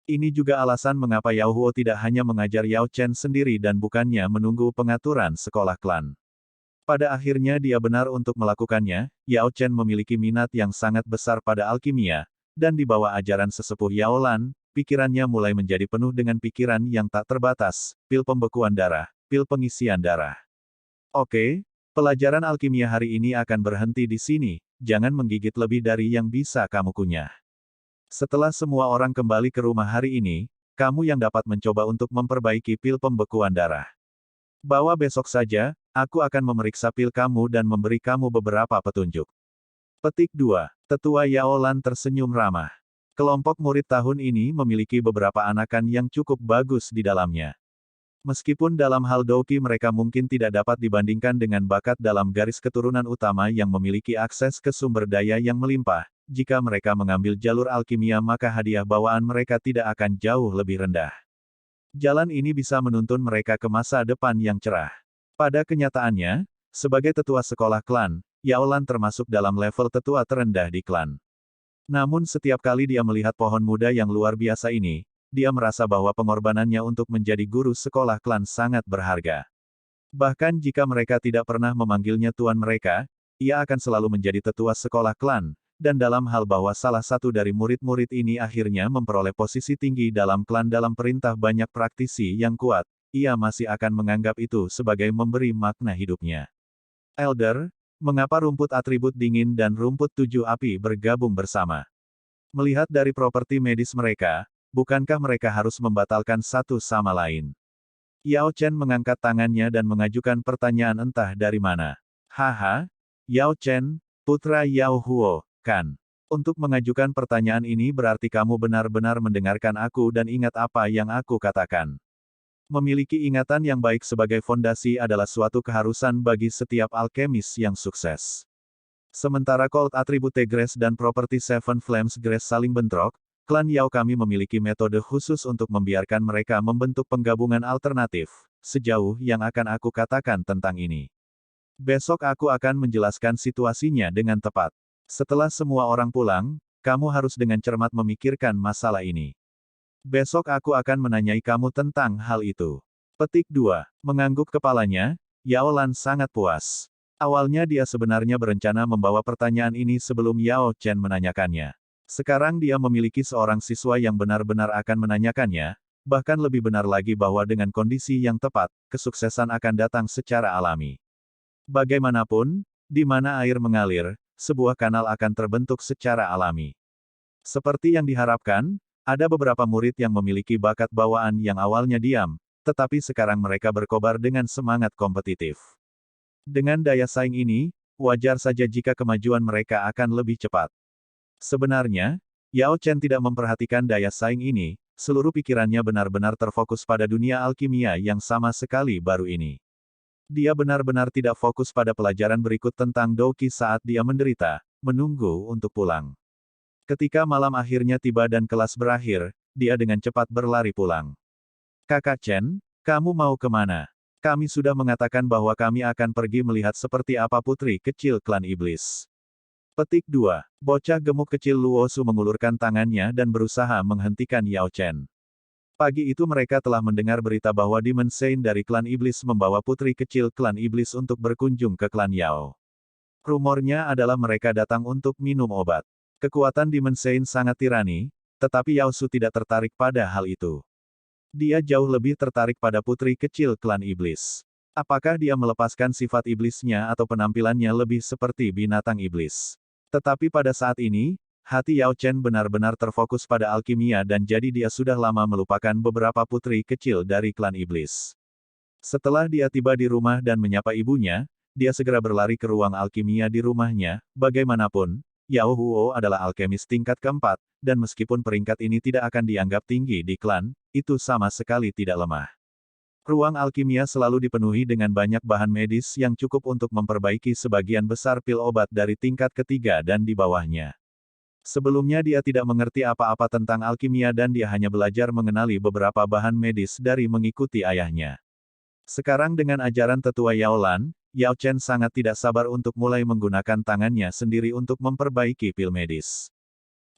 Ini juga alasan mengapa Yao Huo tidak hanya mengajar Yao Chen sendiri dan bukannya menunggu pengaturan sekolah klan. Pada akhirnya dia benar untuk melakukannya. Yao Chen memiliki minat yang sangat besar pada alkimia, dan di bawah ajaran sesepuh Yao Lan, pikirannya mulai menjadi penuh dengan pikiran yang tak terbatas, pil pembekuan darah, pil pengisian darah. Oke, pelajaran alkimia hari ini akan berhenti di sini, jangan menggigit lebih dari yang bisa kamu kunyah. Setelah semua orang kembali ke rumah hari ini, kamu yang dapat mencoba untuk memperbaiki pil pembekuan darah. Bawa besok saja, aku akan memeriksa pil kamu dan memberi kamu beberapa petunjuk. Petik 2. Tetua Yao Lan tersenyum ramah. Kelompok murid tahun ini memiliki beberapa anakan yang cukup bagus di dalamnya. Meskipun dalam hal Douki mereka mungkin tidak dapat dibandingkan dengan bakat dalam garis keturunan utama yang memiliki akses ke sumber daya yang melimpah, jika mereka mengambil jalur alkimia maka hadiah bawaan mereka tidak akan jauh lebih rendah. Jalan ini bisa menuntun mereka ke masa depan yang cerah. Pada kenyataannya, sebagai tetua sekolah klan, Yao Lan termasuk dalam level tetua terendah di klan. Namun setiap kali dia melihat pohon muda yang luar biasa ini, dia merasa bahwa pengorbanannya untuk menjadi guru sekolah klan sangat berharga. Bahkan jika mereka tidak pernah memanggilnya tuan mereka, ia akan selalu menjadi tetua sekolah klan, dan dalam hal bahwa salah satu dari murid-murid ini akhirnya memperoleh posisi tinggi dalam klan dalam perintah banyak praktisi yang kuat, ia masih akan menganggap itu sebagai memberi makna hidupnya. Elder, mengapa rumput atribut dingin dan rumput 7 api bergabung bersama? Melihat dari properti medis mereka, bukankah mereka harus membatalkan satu sama lain? Yao Chen mengangkat tangannya dan mengajukan pertanyaan entah dari mana. Haha, Yao Chen, putra Yao Huo, kan? Untuk mengajukan pertanyaan ini berarti kamu benar-benar mendengarkan aku dan ingat apa yang aku katakan. Memiliki ingatan yang baik sebagai fondasi adalah suatu keharusan bagi setiap alkemis yang sukses. Sementara Cold Attribute Grace dan properti Seven Flames Grace saling bentrok, klan Yao kami memiliki metode khusus untuk membiarkan mereka membentuk penggabungan alternatif, sejauh yang akan aku katakan tentang ini. Besok aku akan menjelaskan situasinya dengan tepat. Setelah semua orang pulang, kamu harus dengan cermat memikirkan masalah ini. Besok aku akan menanyai kamu tentang hal itu. Petik 2. Mengangguk kepalanya, Yao Lan sangat puas. Awalnya dia sebenarnya berencana membawa pertanyaan ini sebelum Yao Chen menanyakannya. Sekarang dia memiliki seorang siswa yang benar-benar akan menanyakannya, bahkan lebih benar lagi bahwa dengan kondisi yang tepat, kesuksesan akan datang secara alami. Bagaimanapun, di mana air mengalir, sebuah kanal akan terbentuk secara alami. Seperti yang diharapkan, ada beberapa murid yang memiliki bakat bawaan yang awalnya diam, tetapi sekarang mereka berkobar dengan semangat kompetitif. Dengan daya saing ini, wajar saja jika kemajuan mereka akan lebih cepat. Sebenarnya, Yao Chen tidak memperhatikan daya saing ini, seluruh pikirannya benar-benar terfokus pada dunia alkimia yang sama sekali baru ini. Dia benar-benar tidak fokus pada pelajaran berikut tentang Douki saat dia menderita, menunggu untuk pulang. Ketika malam akhirnya tiba dan kelas berakhir, dia dengan cepat berlari pulang. Kakak Chen, kamu mau kemana? Kami sudah mengatakan bahwa kami akan pergi melihat seperti apa putri kecil klan iblis. Petik 2. Bocah gemuk kecil Luo Su mengulurkan tangannya dan berusaha menghentikan Yao Chen. Pagi itu mereka telah mendengar berita bahwa Demon Saint dari klan iblis membawa putri kecil klan iblis untuk berkunjung ke klan Yao. Rumornya adalah mereka datang untuk minum obat. Kekuatan Demon Saint sangat tirani, tetapi Yao Su tidak tertarik pada hal itu. Dia jauh lebih tertarik pada putri kecil klan iblis. Apakah dia melepaskan sifat iblisnya atau penampilannya lebih seperti binatang iblis? Tetapi pada saat ini, hati Yao Chen benar-benar terfokus pada alkimia dan jadi dia sudah lama melupakan beberapa putri kecil dari klan iblis. Setelah dia tiba di rumah dan menyapa ibunya, dia segera berlari ke ruang alkimia di rumahnya. Bagaimanapun, Yao Huo adalah alkemis tingkat keempat, dan meskipun peringkat ini tidak akan dianggap tinggi di klan, itu sama sekali tidak lemah. Ruang alkimia selalu dipenuhi dengan banyak bahan medis yang cukup untuk memperbaiki sebagian besar pil obat dari tingkat ketiga dan di bawahnya. Sebelumnya dia tidak mengerti apa-apa tentang alkimia dan dia hanya belajar mengenali beberapa bahan medis dari mengikuti ayahnya. Sekarang dengan ajaran tetua Yao Lan, Yao Chen sangat tidak sabar untuk mulai menggunakan tangannya sendiri untuk memperbaiki pil medis.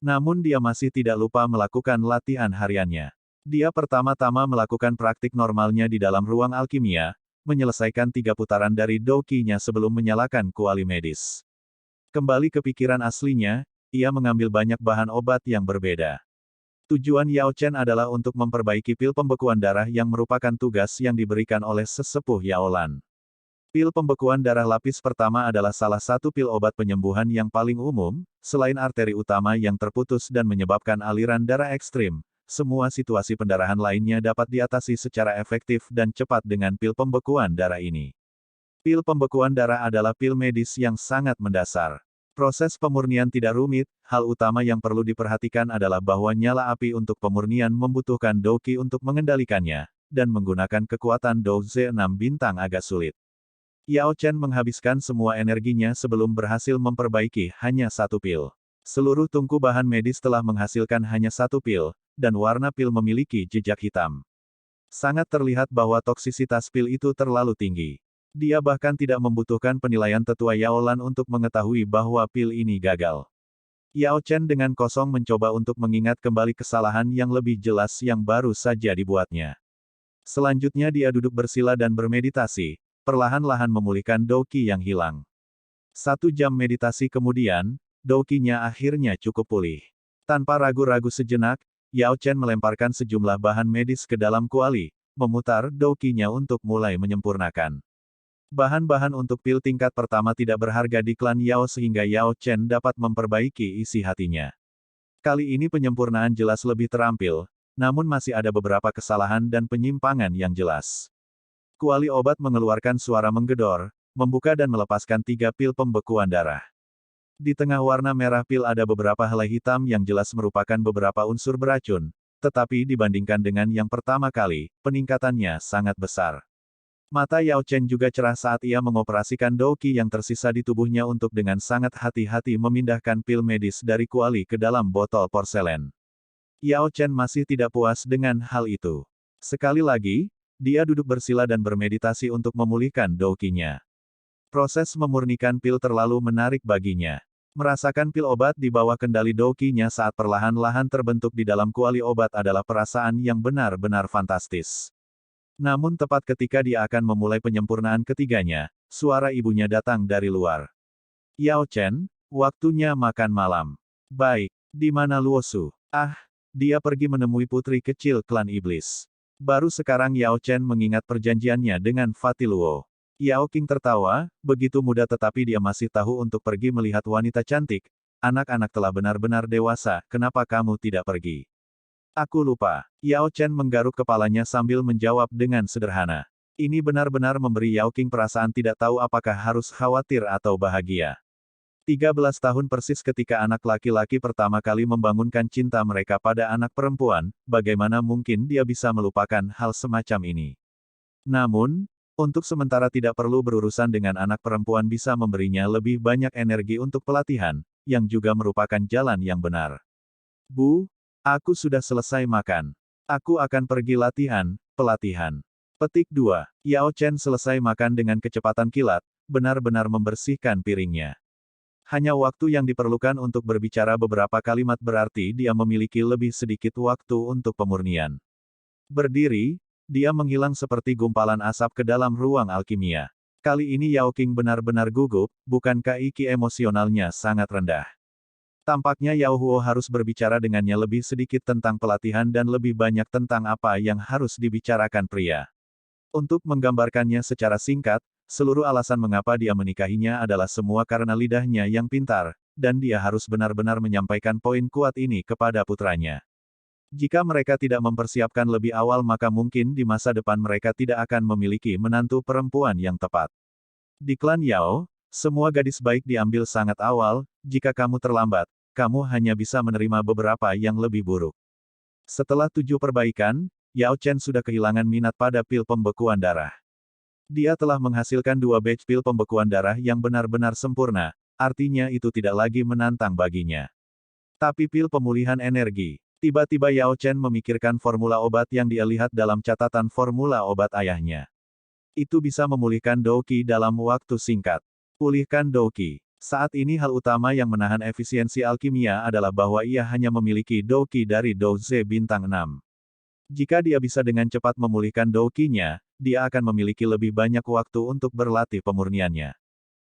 Namun dia masih tidak lupa melakukan latihan hariannya. Dia pertama-tama melakukan praktik normalnya di dalam ruang alkimia, menyelesaikan 3 putaran dari doki-nya sebelum menyalakan kuali medis. Kembali ke pikiran aslinya, ia mengambil banyak bahan obat yang berbeda. Tujuan Yao Chen adalah untuk memperbaiki pil pembekuan darah yang merupakan tugas yang diberikan oleh sesepuh Yao Lan. Pil pembekuan darah lapis pertama adalah salah satu pil obat penyembuhan yang paling umum, selain arteri utama yang terputus dan menyebabkan aliran darah ekstrim. Semua situasi pendarahan lainnya dapat diatasi secara efektif dan cepat dengan pil pembekuan darah ini. Pil pembekuan darah adalah pil medis yang sangat mendasar. Proses pemurnian tidak rumit, hal utama yang perlu diperhatikan adalah bahwa nyala api untuk pemurnian membutuhkan doki untuk mengendalikannya, dan menggunakan kekuatan Douze 6 bintang agak sulit. Yao Chen menghabiskan semua energinya sebelum berhasil memperbaiki hanya satu pil. Seluruh tungku bahan medis telah menghasilkan hanya satu pil, dan warna pil memiliki jejak hitam. Sangat terlihat bahwa toksisitas pil itu terlalu tinggi. Dia bahkan tidak membutuhkan penilaian tetua Yao Lan untuk mengetahui bahwa pil ini gagal. Yao Chen dengan kosong mencoba untuk mengingat kembali kesalahan yang lebih jelas yang baru saja dibuatnya. Selanjutnya dia duduk bersila dan bermeditasi, perlahan-lahan memulihkan doki yang hilang. 1 jam meditasi kemudian, doki-nya akhirnya cukup pulih. Tanpa ragu-ragu sejenak, Yao Chen melemparkan sejumlah bahan medis ke dalam kuali, memutar doki-nya untuk mulai menyempurnakan. Bahan-bahan untuk pil tingkat pertama tidak berharga di klan Yao sehingga Yao Chen dapat memperbaiki isi hatinya. Kali ini penyempurnaan jelas lebih terampil, namun masih ada beberapa kesalahan dan penyimpangan yang jelas. Kuali obat mengeluarkan suara menggedor, membuka dan melepaskan 3 pil pembekuan darah. Di tengah warna merah pil ada beberapa helai hitam yang jelas merupakan beberapa unsur beracun, tetapi dibandingkan dengan yang pertama kali, peningkatannya sangat besar. Mata Yao Chen juga cerah saat ia mengoperasikan doki yang tersisa di tubuhnya untuk dengan sangat hati-hati memindahkan pil medis dari kuali ke dalam botol porselen. Yao Chen masih tidak puas dengan hal itu. Sekali lagi, dia duduk bersila dan bermeditasi untuk memulihkan doki-nya. Proses memurnikan pil terlalu menarik baginya. Merasakan pil obat di bawah kendali doki-nya saat perlahan-lahan terbentuk di dalam kuali obat adalah perasaan yang benar-benar fantastis. Namun tepat ketika dia akan memulai penyempurnaan ketiganya, suara ibunya datang dari luar. Yao Chen, waktunya makan malam. Baik, di mana Luo Su? Ah, dia pergi menemui putri kecil klan iblis. Baru sekarang Yao Chen mengingat perjanjiannya dengan Fatih Luo. Yao Qing tertawa, begitu muda tetapi dia masih tahu untuk pergi melihat wanita cantik. Anak-anak telah benar-benar dewasa, kenapa kamu tidak pergi? Aku lupa. Yao Chen menggaruk kepalanya sambil menjawab dengan sederhana. Ini benar-benar memberi Yao Qing perasaan tidak tahu apakah harus khawatir atau bahagia. 13 tahun persis ketika anak laki-laki pertama kali membangunkan cinta mereka pada anak perempuan, bagaimana mungkin dia bisa melupakan hal semacam ini. Namun, untuk sementara tidak perlu berurusan dengan anak perempuan bisa memberinya lebih banyak energi untuk pelatihan, yang juga merupakan jalan yang benar. Bu, aku sudah selesai makan. Aku akan pergi latihan, pelatihan. Petik 2. Yao Chen selesai makan dengan kecepatan kilat, benar-benar membersihkan piringnya. Hanya waktu yang diperlukan untuk berbicara beberapa kalimat berarti dia memiliki lebih sedikit waktu untuk pemurnian. Berdiri, dia menghilang seperti gumpalan asap ke dalam ruang alkimia. Kali ini Yao Qing benar-benar gugup, bukankah IQ emosionalnya sangat rendah? Tampaknya Yao Huo harus berbicara dengannya lebih sedikit tentang pelatihan dan lebih banyak tentang apa yang harus dibicarakan pria. Untuk menggambarkannya secara singkat, seluruh alasan mengapa dia menikahinya adalah semua karena lidahnya yang pintar, dan dia harus benar-benar menyampaikan poin kuat ini kepada putranya. Jika mereka tidak mempersiapkan lebih awal maka mungkin di masa depan mereka tidak akan memiliki menantu perempuan yang tepat. Di klan Yao, semua gadis baik diambil sangat awal, jika kamu terlambat, kamu hanya bisa menerima beberapa yang lebih buruk. Setelah 7 perbaikan, Yao Chen sudah kehilangan minat pada pil pembekuan darah. Dia telah menghasilkan 2 batch pil pembekuan darah yang benar-benar sempurna, artinya itu tidak lagi menantang baginya. Tapi pil pemulihan energi. Tiba-tiba Yao Chen memikirkan formula obat yang dia lihat dalam catatan formula obat ayahnya. Itu bisa memulihkan Dou Qi dalam waktu singkat. Pulihkan Dou Qi. Saat ini hal utama yang menahan efisiensi alkimia adalah bahwa ia hanya memiliki Dou Qi dari Dou Ze bintang 6. Jika dia bisa dengan cepat memulihkan Dou Qi-nya, dia akan memiliki lebih banyak waktu untuk berlatih pemurniannya.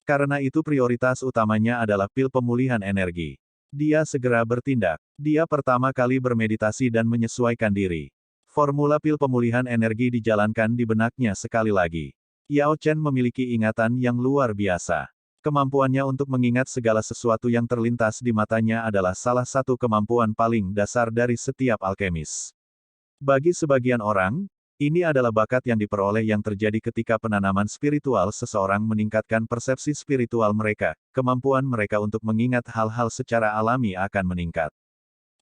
Karena itu prioritas utamanya adalah pil pemulihan energi. Dia segera bertindak. Dia pertama kali bermeditasi dan menyesuaikan diri. Formula pil pemulihan energi dijalankan di benaknya sekali lagi. Yao Chen memiliki ingatan yang luar biasa. Kemampuannya untuk mengingat segala sesuatu yang terlintas di matanya adalah salah satu kemampuan paling dasar dari setiap alkemis. Bagi sebagian orang, ini adalah bakat yang diperoleh yang terjadi ketika penanaman spiritual seseorang meningkatkan persepsi spiritual mereka, kemampuan mereka untuk mengingat hal-hal secara alami akan meningkat.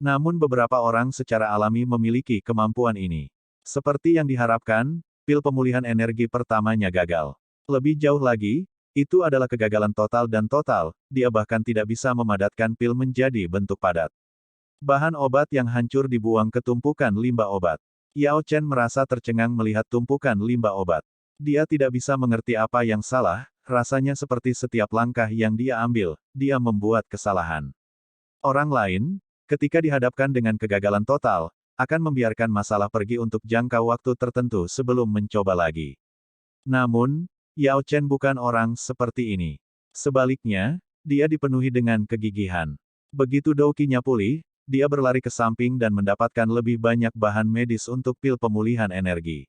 Namun beberapa orang secara alami memiliki kemampuan ini. Seperti yang diharapkan, pil pemulihan energi pertamanya gagal. Lebih jauh lagi, itu adalah kegagalan total dan total, dia bahkan tidak bisa memadatkan pil menjadi bentuk padat. Bahan obat yang hancur dibuang ke tumpukan limbah obat. Yao Chen merasa tercengang melihat tumpukan limbah obat. Dia tidak bisa mengerti apa yang salah, rasanya seperti setiap langkah yang dia ambil, dia membuat kesalahan. Orang lain, ketika dihadapkan dengan kegagalan total, akan membiarkan masalah pergi untuk jangka waktu tertentu sebelum mencoba lagi. Namun, Yao Chen bukan orang seperti ini. Sebaliknya, dia dipenuhi dengan kegigihan. Begitu Dou Qi-nya pulih, dia berlari ke samping dan mendapatkan lebih banyak bahan medis untuk pil pemulihan energi.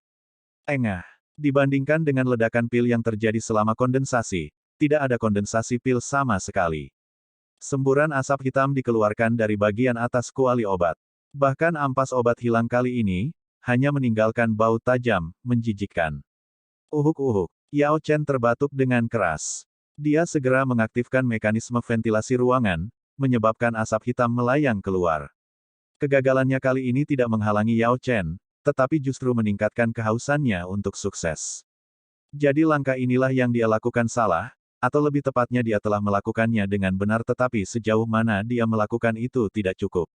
Engah. Dibandingkan dengan ledakan pil yang terjadi selama kondensasi, tidak ada kondensasi pil sama sekali. Semburan asap hitam dikeluarkan dari bagian atas kuali obat. Bahkan ampas obat hilang kali ini, hanya meninggalkan bau tajam, menjijikkan. Uhuk-uhuk. Yao Chen terbatuk dengan keras. Dia segera mengaktifkan mekanisme ventilasi ruangan, menyebabkan asap hitam melayang keluar. Kegagalannya kali ini tidak menghalangi Yao Chen, tetapi justru meningkatkan kehausannya untuk sukses. Jadi langkah inilah yang dia lakukan salah, atau lebih tepatnya dia telah melakukannya dengan benar tetapi sejauh mana dia melakukan itu tidak cukup.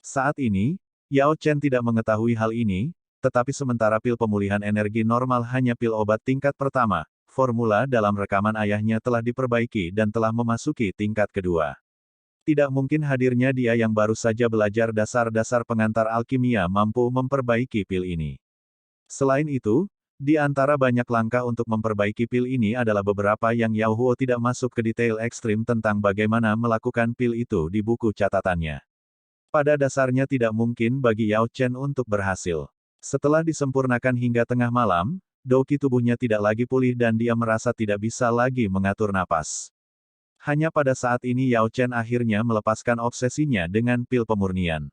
Saat ini, Yao Chen tidak mengetahui hal ini, tetapi sementara pil pemulihan energi normal hanya pil obat tingkat pertama, formula dalam rekaman ayahnya telah diperbaiki dan telah memasuki tingkat kedua. Tidak mungkin hadirnya dia yang baru saja belajar dasar-dasar pengantar alkimia mampu memperbaiki pil ini. Selain itu, di antara banyak langkah untuk memperbaiki pil ini adalah beberapa yang Yao Huo tidak masuk ke detail ekstrim tentang bagaimana melakukan pil itu di buku catatannya. Pada dasarnya tidak mungkin bagi Yao Chen untuk berhasil. Setelah disempurnakan hingga tengah malam, Dou Qi tubuhnya tidak lagi pulih dan dia merasa tidak bisa lagi mengatur napas. Hanya pada saat ini Yao Chen akhirnya melepaskan obsesinya dengan pil pemurnian.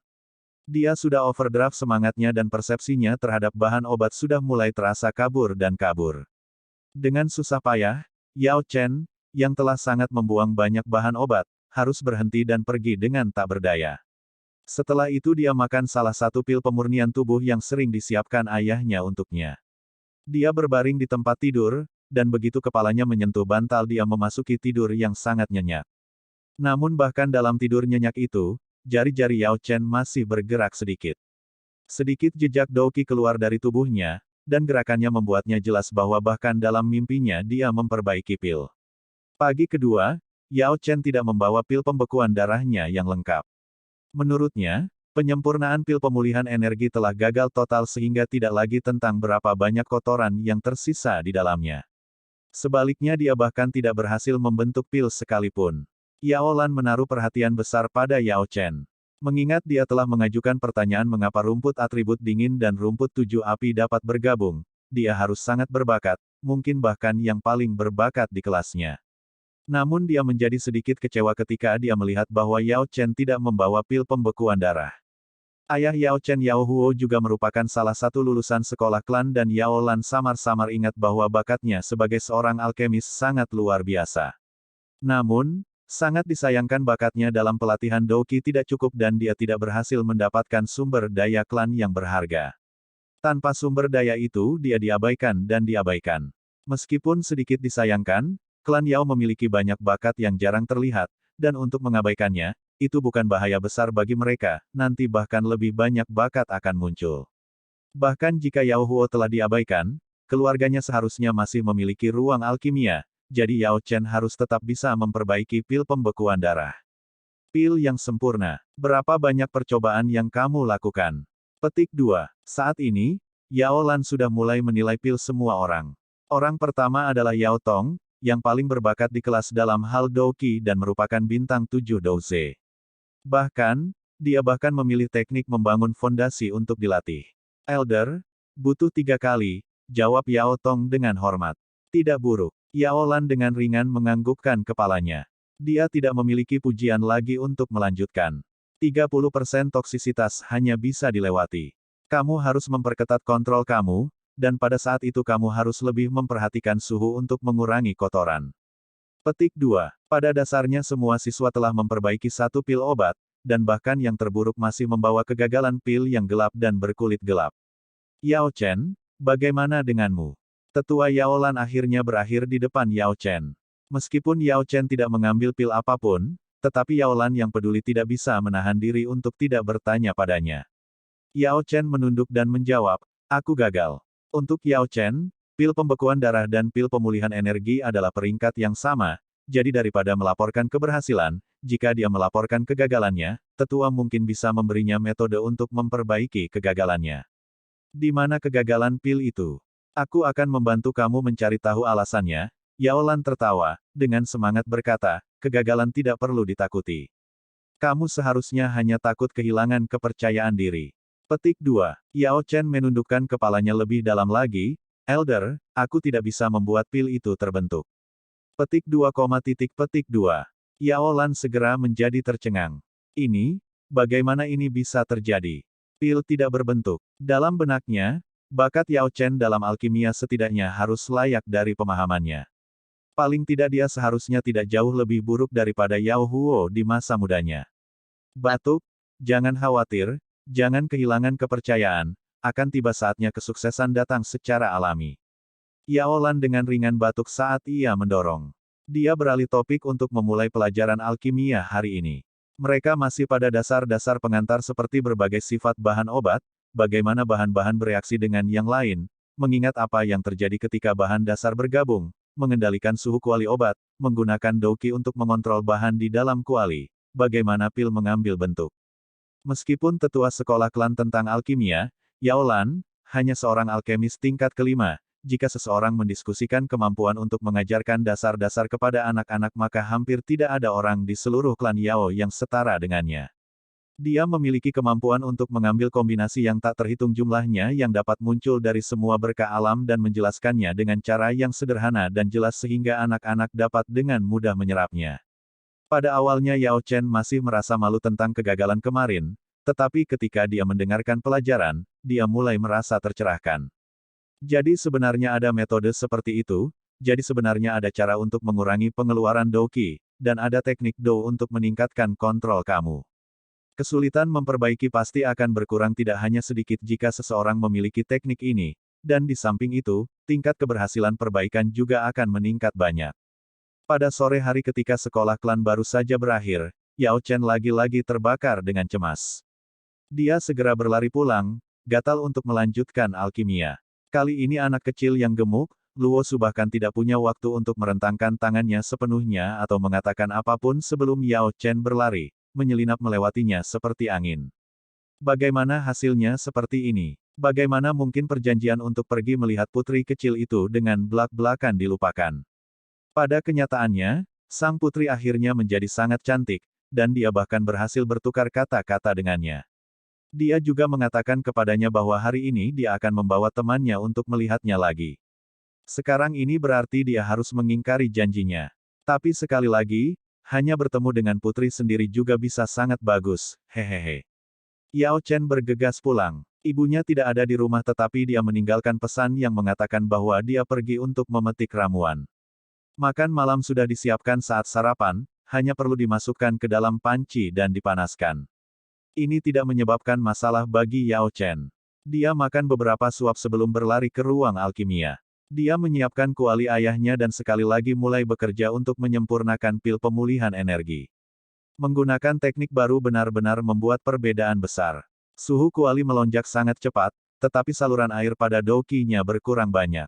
Dia sudah overdraft semangatnya dan persepsinya terhadap bahan obat sudah mulai terasa kabur dan kabur. Dengan susah payah, Yao Chen, yang telah sangat membuang banyak bahan obat, harus berhenti dan pergi dengan tak berdaya. Setelah itu dia makan salah satu pil pemurnian tubuh yang sering disiapkan ayahnya untuknya. Dia berbaring di tempat tidur, dan begitu kepalanya menyentuh bantal dia memasuki tidur yang sangat nyenyak. Namun bahkan dalam tidur nyenyak itu, jari-jari Yao Chen masih bergerak sedikit. Sedikit jejak Dou Qi keluar dari tubuhnya, dan gerakannya membuatnya jelas bahwa bahkan dalam mimpinya dia memperbaiki pil. Pagi kedua, Yao Chen tidak membawa pil pembekuan darahnya yang lengkap. Menurutnya, penyempurnaan pil pemulihan energi telah gagal total sehingga tidak lagi tentang berapa banyak kotoran yang tersisa di dalamnya. Sebaliknya dia bahkan tidak berhasil membentuk pil sekalipun. Yao Lan menaruh perhatian besar pada Yao Chen. Mengingat dia telah mengajukan pertanyaan mengapa rumput atribut dingin dan rumput 7 api dapat bergabung, dia harus sangat berbakat, mungkin bahkan yang paling berbakat di kelasnya. Namun dia menjadi sedikit kecewa ketika dia melihat bahwa Yao Chen tidak membawa pil pembekuan darah. Ayah Yao Chen Yao Huo juga merupakan salah satu lulusan sekolah klan dan Yao Lan samar-samar ingat bahwa bakatnya sebagai seorang alkemis sangat luar biasa. Namun, sangat disayangkan bakatnya dalam pelatihan Dou Qi tidak cukup dan dia tidak berhasil mendapatkan sumber daya klan yang berharga. Tanpa sumber daya itu dia diabaikan dan diabaikan. Meskipun sedikit disayangkan, klan Yao memiliki banyak bakat yang jarang terlihat, dan untuk mengabaikannya, itu bukan bahaya besar bagi mereka, nanti bahkan lebih banyak bakat akan muncul. Bahkan jika Yao Huo telah diabaikan, keluarganya seharusnya masih memiliki ruang alkimia, jadi Yao Chen harus tetap bisa memperbaiki pil pembekuan darah. Pil yang sempurna. Berapa banyak percobaan yang kamu lakukan? Petik 2. Saat ini, Yao Lan sudah mulai menilai pil semua orang. Orang pertama adalah Yao Tong, yang paling berbakat di kelas dalam hal Douqi dan merupakan bintang 7 Douze. Bahkan, dia bahkan memilih teknik membangun fondasi untuk dilatih. Elder, butuh 3 kali, jawab Yao Tong dengan hormat. Tidak buruk. Yao Lan dengan ringan menganggukkan kepalanya. Dia tidak memiliki pujian lagi untuk melanjutkan. 30% toksisitas hanya bisa dilewati. Kamu harus memperketat kontrol kamu, dan pada saat itu kamu harus lebih memperhatikan suhu untuk mengurangi kotoran. Petik 2. Pada dasarnya semua siswa telah memperbaiki satu pil obat, dan bahkan yang terburuk masih membawa kegagalan pil yang gelap dan berkulit gelap. Yao Chen, bagaimana denganmu? Tetua Yao Lan akhirnya berakhir di depan Yao Chen. Meskipun Yao Chen tidak mengambil pil apapun, tetapi Yao Lan yang peduli tidak bisa menahan diri untuk tidak bertanya padanya. Yao Chen menunduk dan menjawab, aku gagal. Untuk Yao Chen, pil pembekuan darah dan pil pemulihan energi adalah peringkat yang sama, jadi daripada melaporkan keberhasilan, jika dia melaporkan kegagalannya, tetua mungkin bisa memberinya metode untuk memperbaiki kegagalannya. Di mana kegagalan pil itu? Aku akan membantu kamu mencari tahu alasannya. Yao Lan tertawa, dengan semangat berkata, kegagalan tidak perlu ditakuti. Kamu seharusnya hanya takut kehilangan kepercayaan diri. Petik 2. Yao Chen menundukkan kepalanya lebih dalam lagi, Elder, aku tidak bisa membuat pil itu terbentuk. Petik 2, petik 2. Yao Lan segera menjadi tercengang. Ini, bagaimana ini bisa terjadi? Pil tidak berbentuk. Dalam benaknya, bakat Yao Chen dalam alkimia setidaknya harus layak dari pemahamannya. Paling tidak dia seharusnya tidak jauh lebih buruk daripada Yao Huo di masa mudanya. Batuk, jangan khawatir, jangan kehilangan kepercayaan, akan tiba saatnya kesuksesan datang secara alami. Yao Lan dengan ringan batuk saat ia mendorong. Dia beralih topik untuk memulai pelajaran alkimia hari ini. Mereka masih pada dasar-dasar pengantar seperti berbagai sifat bahan obat, bagaimana bahan-bahan bereaksi dengan yang lain, mengingat apa yang terjadi ketika bahan dasar bergabung, mengendalikan suhu kuali obat, menggunakan Douqi untuk mengontrol bahan di dalam kuali, bagaimana pil mengambil bentuk. Meskipun tetua sekolah klan tentang alkimia, Yao Lan, hanya seorang alkemis tingkat kelima, jika seseorang mendiskusikan kemampuan untuk mengajarkan dasar-dasar kepada anak-anak maka hampir tidak ada orang di seluruh klan Yao yang setara dengannya. Dia memiliki kemampuan untuk mengambil kombinasi yang tak terhitung jumlahnya yang dapat muncul dari semua berkah alam dan menjelaskannya dengan cara yang sederhana dan jelas sehingga anak-anak dapat dengan mudah menyerapnya. Pada awalnya Yao Chen masih merasa malu tentang kegagalan kemarin, tetapi ketika dia mendengarkan pelajaran, dia mulai merasa tercerahkan. Jadi sebenarnya ada metode seperti itu, jadi sebenarnya ada cara untuk mengurangi pengeluaran Douqi, dan ada teknik Dou untuk meningkatkan kontrol kamu. Kesulitan memperbaiki pasti akan berkurang tidak hanya sedikit jika seseorang memiliki teknik ini, dan di samping itu, tingkat keberhasilan perbaikan juga akan meningkat banyak. Pada sore hari ketika sekolah klan baru saja berakhir, Yao Chen lagi-lagi terbakar dengan cemas. Dia segera berlari pulang, gatal untuk melanjutkan alkimia. Kali ini anak kecil yang gemuk, Luo Su bahkan tidak punya waktu untuk merentangkan tangannya sepenuhnya atau mengatakan apapun sebelum Yao Chen berlari, menyelinap melewatinya seperti angin. Bagaimana hasilnya seperti ini? Bagaimana mungkin perjanjian untuk pergi melihat putri kecil itu dengan belak-belakan dilupakan? Pada kenyataannya, sang putri akhirnya menjadi sangat cantik, dan dia bahkan berhasil bertukar kata-kata dengannya. Dia juga mengatakan kepadanya bahwa hari ini dia akan membawa temannya untuk melihatnya lagi. Sekarang ini berarti dia harus mengingkari janjinya. Tapi sekali lagi, hanya bertemu dengan putri sendiri juga bisa sangat bagus, hehehe. Yao Chen bergegas pulang. Ibunya tidak ada di rumah tetapi dia meninggalkan pesan yang mengatakan bahwa dia pergi untuk memetik ramuan. Makan malam sudah disiapkan saat sarapan, hanya perlu dimasukkan ke dalam panci dan dipanaskan. Ini tidak menyebabkan masalah bagi Yao Chen. Dia makan beberapa suap sebelum berlari ke ruang alkimia. Dia menyiapkan kuali ayahnya dan sekali lagi mulai bekerja untuk menyempurnakan pil pemulihan energi. Menggunakan teknik baru benar-benar membuat perbedaan besar. Suhu kuali melonjak sangat cepat, tetapi saluran air pada dokinya berkurang banyak.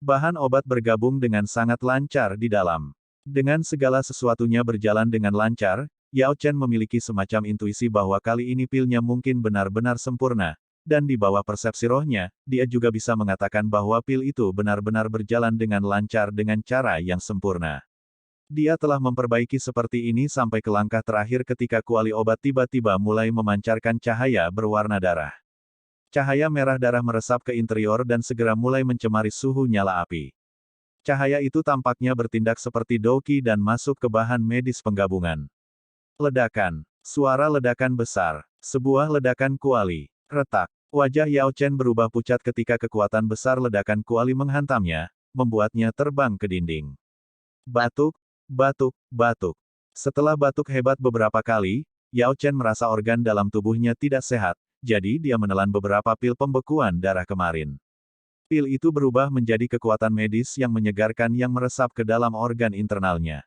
Bahan obat bergabung dengan sangat lancar di dalam. Dengan segala sesuatunya berjalan dengan lancar, Yao Chen memiliki semacam intuisi bahwa kali ini pilnya mungkin benar-benar sempurna. Dan di bawah persepsi rohnya, dia juga bisa mengatakan bahwa pil itu benar-benar berjalan dengan lancar dengan cara yang sempurna. Dia telah memperbaiki seperti ini sampai ke langkah terakhir ketika kuali obat tiba-tiba mulai memancarkan cahaya berwarna darah. Cahaya merah darah meresap ke interior dan segera mulai mencemari suhu nyala api. Cahaya itu tampaknya bertindak seperti doki dan masuk ke bahan medis penggabungan. Ledakan. Suara ledakan besar. Sebuah ledakan kuali. Retak. Wajah Yao Chen berubah pucat ketika kekuatan besar ledakan kuali menghantamnya, membuatnya terbang ke dinding. Batuk, batuk, batuk. Setelah batuk hebat beberapa kali, Yao Chen merasa organ dalam tubuhnya tidak sehat, jadi dia menelan beberapa pil pembekuan darah kemarin. Pil itu berubah menjadi kekuatan medis yang menyegarkan yang meresap ke dalam organ internalnya.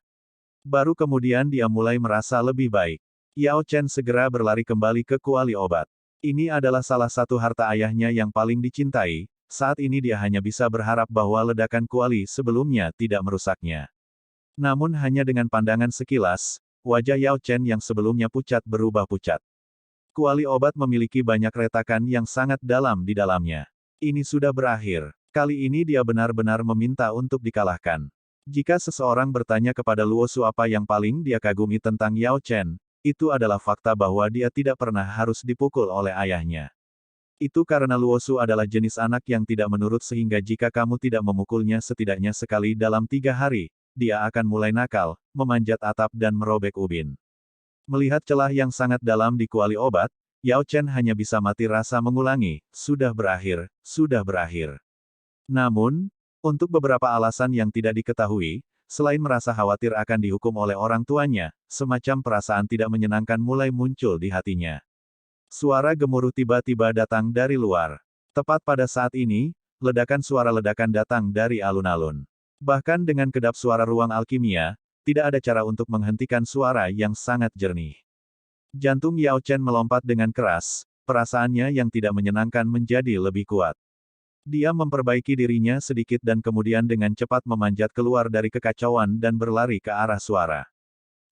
Baru kemudian dia mulai merasa lebih baik. Yao Chen segera berlari kembali ke kuali obat. Ini adalah salah satu harta ayahnya yang paling dicintai, saat ini dia hanya bisa berharap bahwa ledakan kuali sebelumnya tidak merusaknya. Namun hanya dengan pandangan sekilas, wajah Yao Chen yang sebelumnya pucat berubah pucat. Kuali obat memiliki banyak retakan yang sangat dalam di dalamnya. Ini sudah berakhir. Kali ini dia benar-benar meminta untuk dikalahkan. Jika seseorang bertanya kepada Luo Su apa yang paling dia kagumi tentang Yao Chen, itu adalah fakta bahwa dia tidak pernah harus dipukul oleh ayahnya. Itu karena Luo Su adalah jenis anak yang tidak menurut sehingga jika kamu tidak memukulnya setidaknya sekali dalam 3 hari, dia akan mulai nakal, memanjat atap dan merobek ubin. Melihat celah yang sangat dalam di kuali obat, Yao Chen hanya bisa mati rasa mengulangi, sudah berakhir, sudah berakhir. Namun, untuk beberapa alasan yang tidak diketahui, selain merasa khawatir akan dihukum oleh orang tuanya, semacam perasaan tidak menyenangkan mulai muncul di hatinya. Suara gemuruh tiba-tiba datang dari luar. Tepat pada saat ini, ledakan suara ledakan datang dari alun-alun. Bahkan dengan kedap suara ruang alkimia, tidak ada cara untuk menghentikan suara yang sangat jernih. Jantung Yao Chen melompat dengan keras, perasaannya yang tidak menyenangkan menjadi lebih kuat. Dia memperbaiki dirinya sedikit dan kemudian dengan cepat memanjat keluar dari kekacauan dan berlari ke arah suara.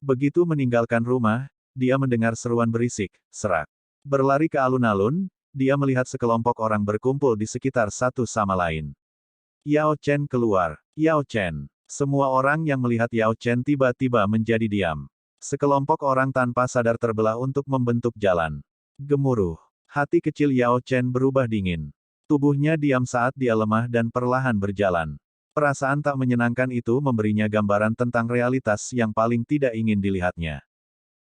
Begitu meninggalkan rumah, dia mendengar seruan berisik, serak. Berlari ke alun-alun, dia melihat sekelompok orang berkumpul di sekitar satu sama lain. Yao Chen keluar. Yao Chen. Semua orang yang melihat Yao Chen tiba-tiba menjadi diam. Sekelompok orang tanpa sadar terbelah untuk membentuk jalan. Gemuruh. Hati kecil Yao Chen berubah dingin. Tubuhnya diam saat dia lemah dan perlahan berjalan. Perasaan tak menyenangkan itu memberinya gambaran tentang realitas yang paling tidak ingin dilihatnya.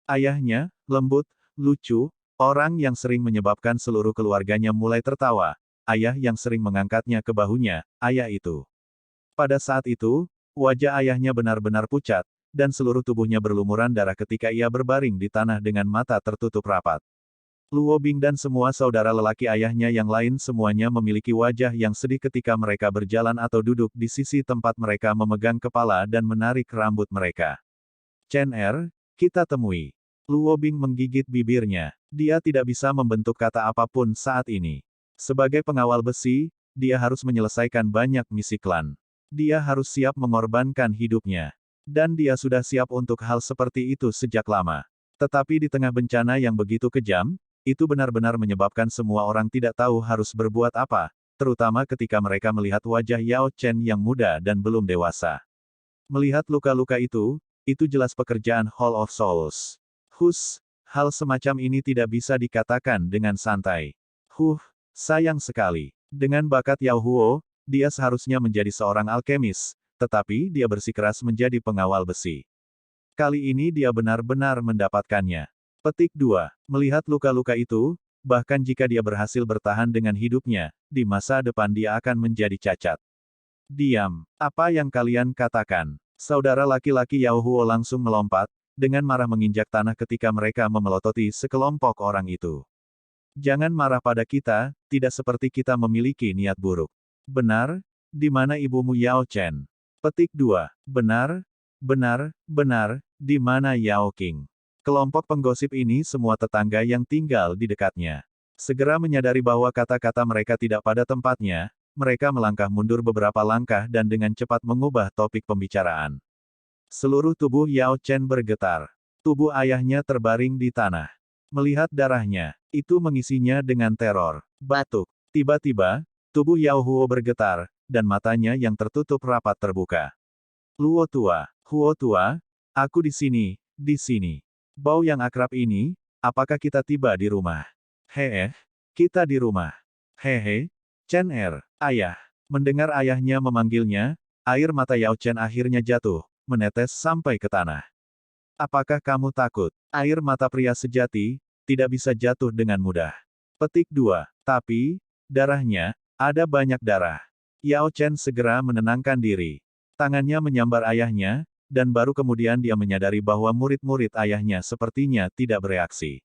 Ayahnya, lembut, lucu, orang yang sering menyebabkan seluruh keluarganya mulai tertawa. Ayah yang sering mengangkatnya ke bahunya, ayah itu. Pada saat itu, wajah ayahnya benar-benar pucat, dan seluruh tubuhnya berlumuran darah ketika ia berbaring di tanah dengan mata tertutup rapat. Luo Bing dan semua saudara lelaki ayahnya yang lain semuanya memiliki wajah yang sedih ketika mereka berjalan atau duduk di sisi tempat mereka memegang kepala dan menarik rambut mereka. Chen Er, kita temui. Luo Bing menggigit bibirnya. Dia tidak bisa membentuk kata apapun saat ini. Sebagai pengawal besi, dia harus menyelesaikan banyak misi klan. Dia harus siap mengorbankan hidupnya. Dan dia sudah siap untuk hal seperti itu sejak lama. Tetapi di tengah bencana yang begitu kejam, itu benar-benar menyebabkan semua orang tidak tahu harus berbuat apa, terutama ketika mereka melihat wajah Yao Chen yang muda dan belum dewasa. Melihat luka-luka itu jelas pekerjaan Hall of Souls. Hal semacam ini tidak bisa dikatakan dengan santai. Sayang sekali. Dengan bakat Yao Huo, dia seharusnya menjadi seorang alkemis, tetapi dia bersikeras menjadi pengawal besi. Kali ini dia benar-benar mendapatkannya. Petik 2. Melihat luka-luka itu, bahkan jika dia berhasil bertahan dengan hidupnya, di masa depan dia akan menjadi cacat. Diam. Apa yang kalian katakan? Saudara laki-laki Yao Huo langsung melompat, dengan marah menginjak tanah ketika mereka memelototi sekelompok orang itu. Jangan marah pada kita, tidak seperti kita memiliki niat buruk. Benar? Di mana ibumu Yao Chen? Petik 2. Benar, benar, di mana Yao Qing? Kelompok penggosip ini semua tetangga yang tinggal di dekatnya. Segera menyadari bahwa kata-kata mereka tidak pada tempatnya, mereka melangkah mundur beberapa langkah dan dengan cepat mengubah topik pembicaraan. Seluruh tubuh Yao Chen bergetar. Tubuh ayahnya terbaring di tanah. Melihat darahnya, itu mengisinya dengan teror. Batuk. Tiba-tiba, tubuh Yao Huo bergetar, dan matanya yang tertutup rapat terbuka. Luo tua, Huo tua, aku di sini, di sini. Bau yang akrab ini, apakah kita tiba di rumah? Hehe, kita di rumah. Hehe, Chen Er, ayah. Mendengar ayahnya memanggilnya, air mata Yao Chen akhirnya jatuh, menetes sampai ke tanah. Apakah kamu takut? Air mata pria sejati, tidak bisa jatuh dengan mudah. Petik 2. Tapi, darahnya, ada banyak darah. Yao Chen segera menenangkan diri. Tangannya menyambar ayahnya, dan baru kemudian dia menyadari bahwa murid-murid ayahnya sepertinya tidak bereaksi.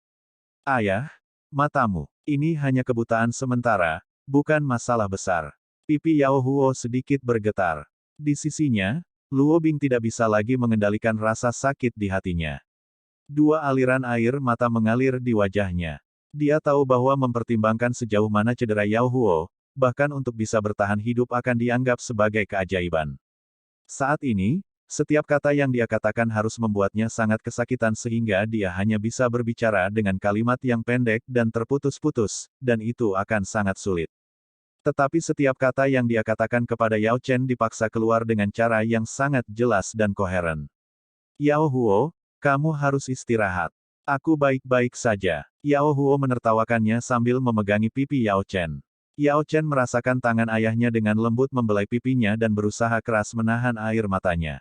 Ayah, matamu, ini hanya kebutaan sementara, bukan masalah besar. Pipi Yao Huo sedikit bergetar. Di sisinya, Luo Bing tidak bisa lagi mengendalikan rasa sakit di hatinya. Dua aliran air mata mengalir di wajahnya. Dia tahu bahwa mempertimbangkan sejauh mana cedera Yao Huo, bahkan untuk bisa bertahan hidup akan dianggap sebagai keajaiban. Saat ini, setiap kata yang dia katakan harus membuatnya sangat kesakitan sehingga dia hanya bisa berbicara dengan kalimat yang pendek dan terputus-putus, dan itu akan sangat sulit. Tetapi setiap kata yang dia katakan kepada Yao Chen dipaksa keluar dengan cara yang sangat jelas dan koheren. Yao Huo, kamu harus istirahat. Aku baik-baik saja. Yao Huo menertawakannya sambil memegangi pipi Yao Chen. Yao Chen merasakan tangan ayahnya dengan lembut membelai pipinya dan berusaha keras menahan air matanya.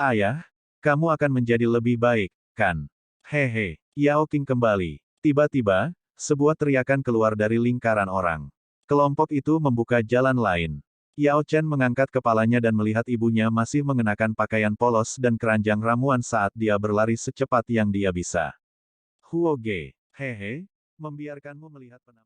Ayah, kamu akan menjadi lebih baik, kan? Hehe, Yao Qing kembali. Tiba-tiba, sebuah teriakan keluar dari lingkaran orang. Kelompok itu membuka jalan lain. Yao Chen mengangkat kepalanya dan melihat ibunya masih mengenakan pakaian polos dan keranjang ramuan saat dia berlari secepat yang dia bisa. Huo Ge, hehe, membiarkanmu melihat penampilan.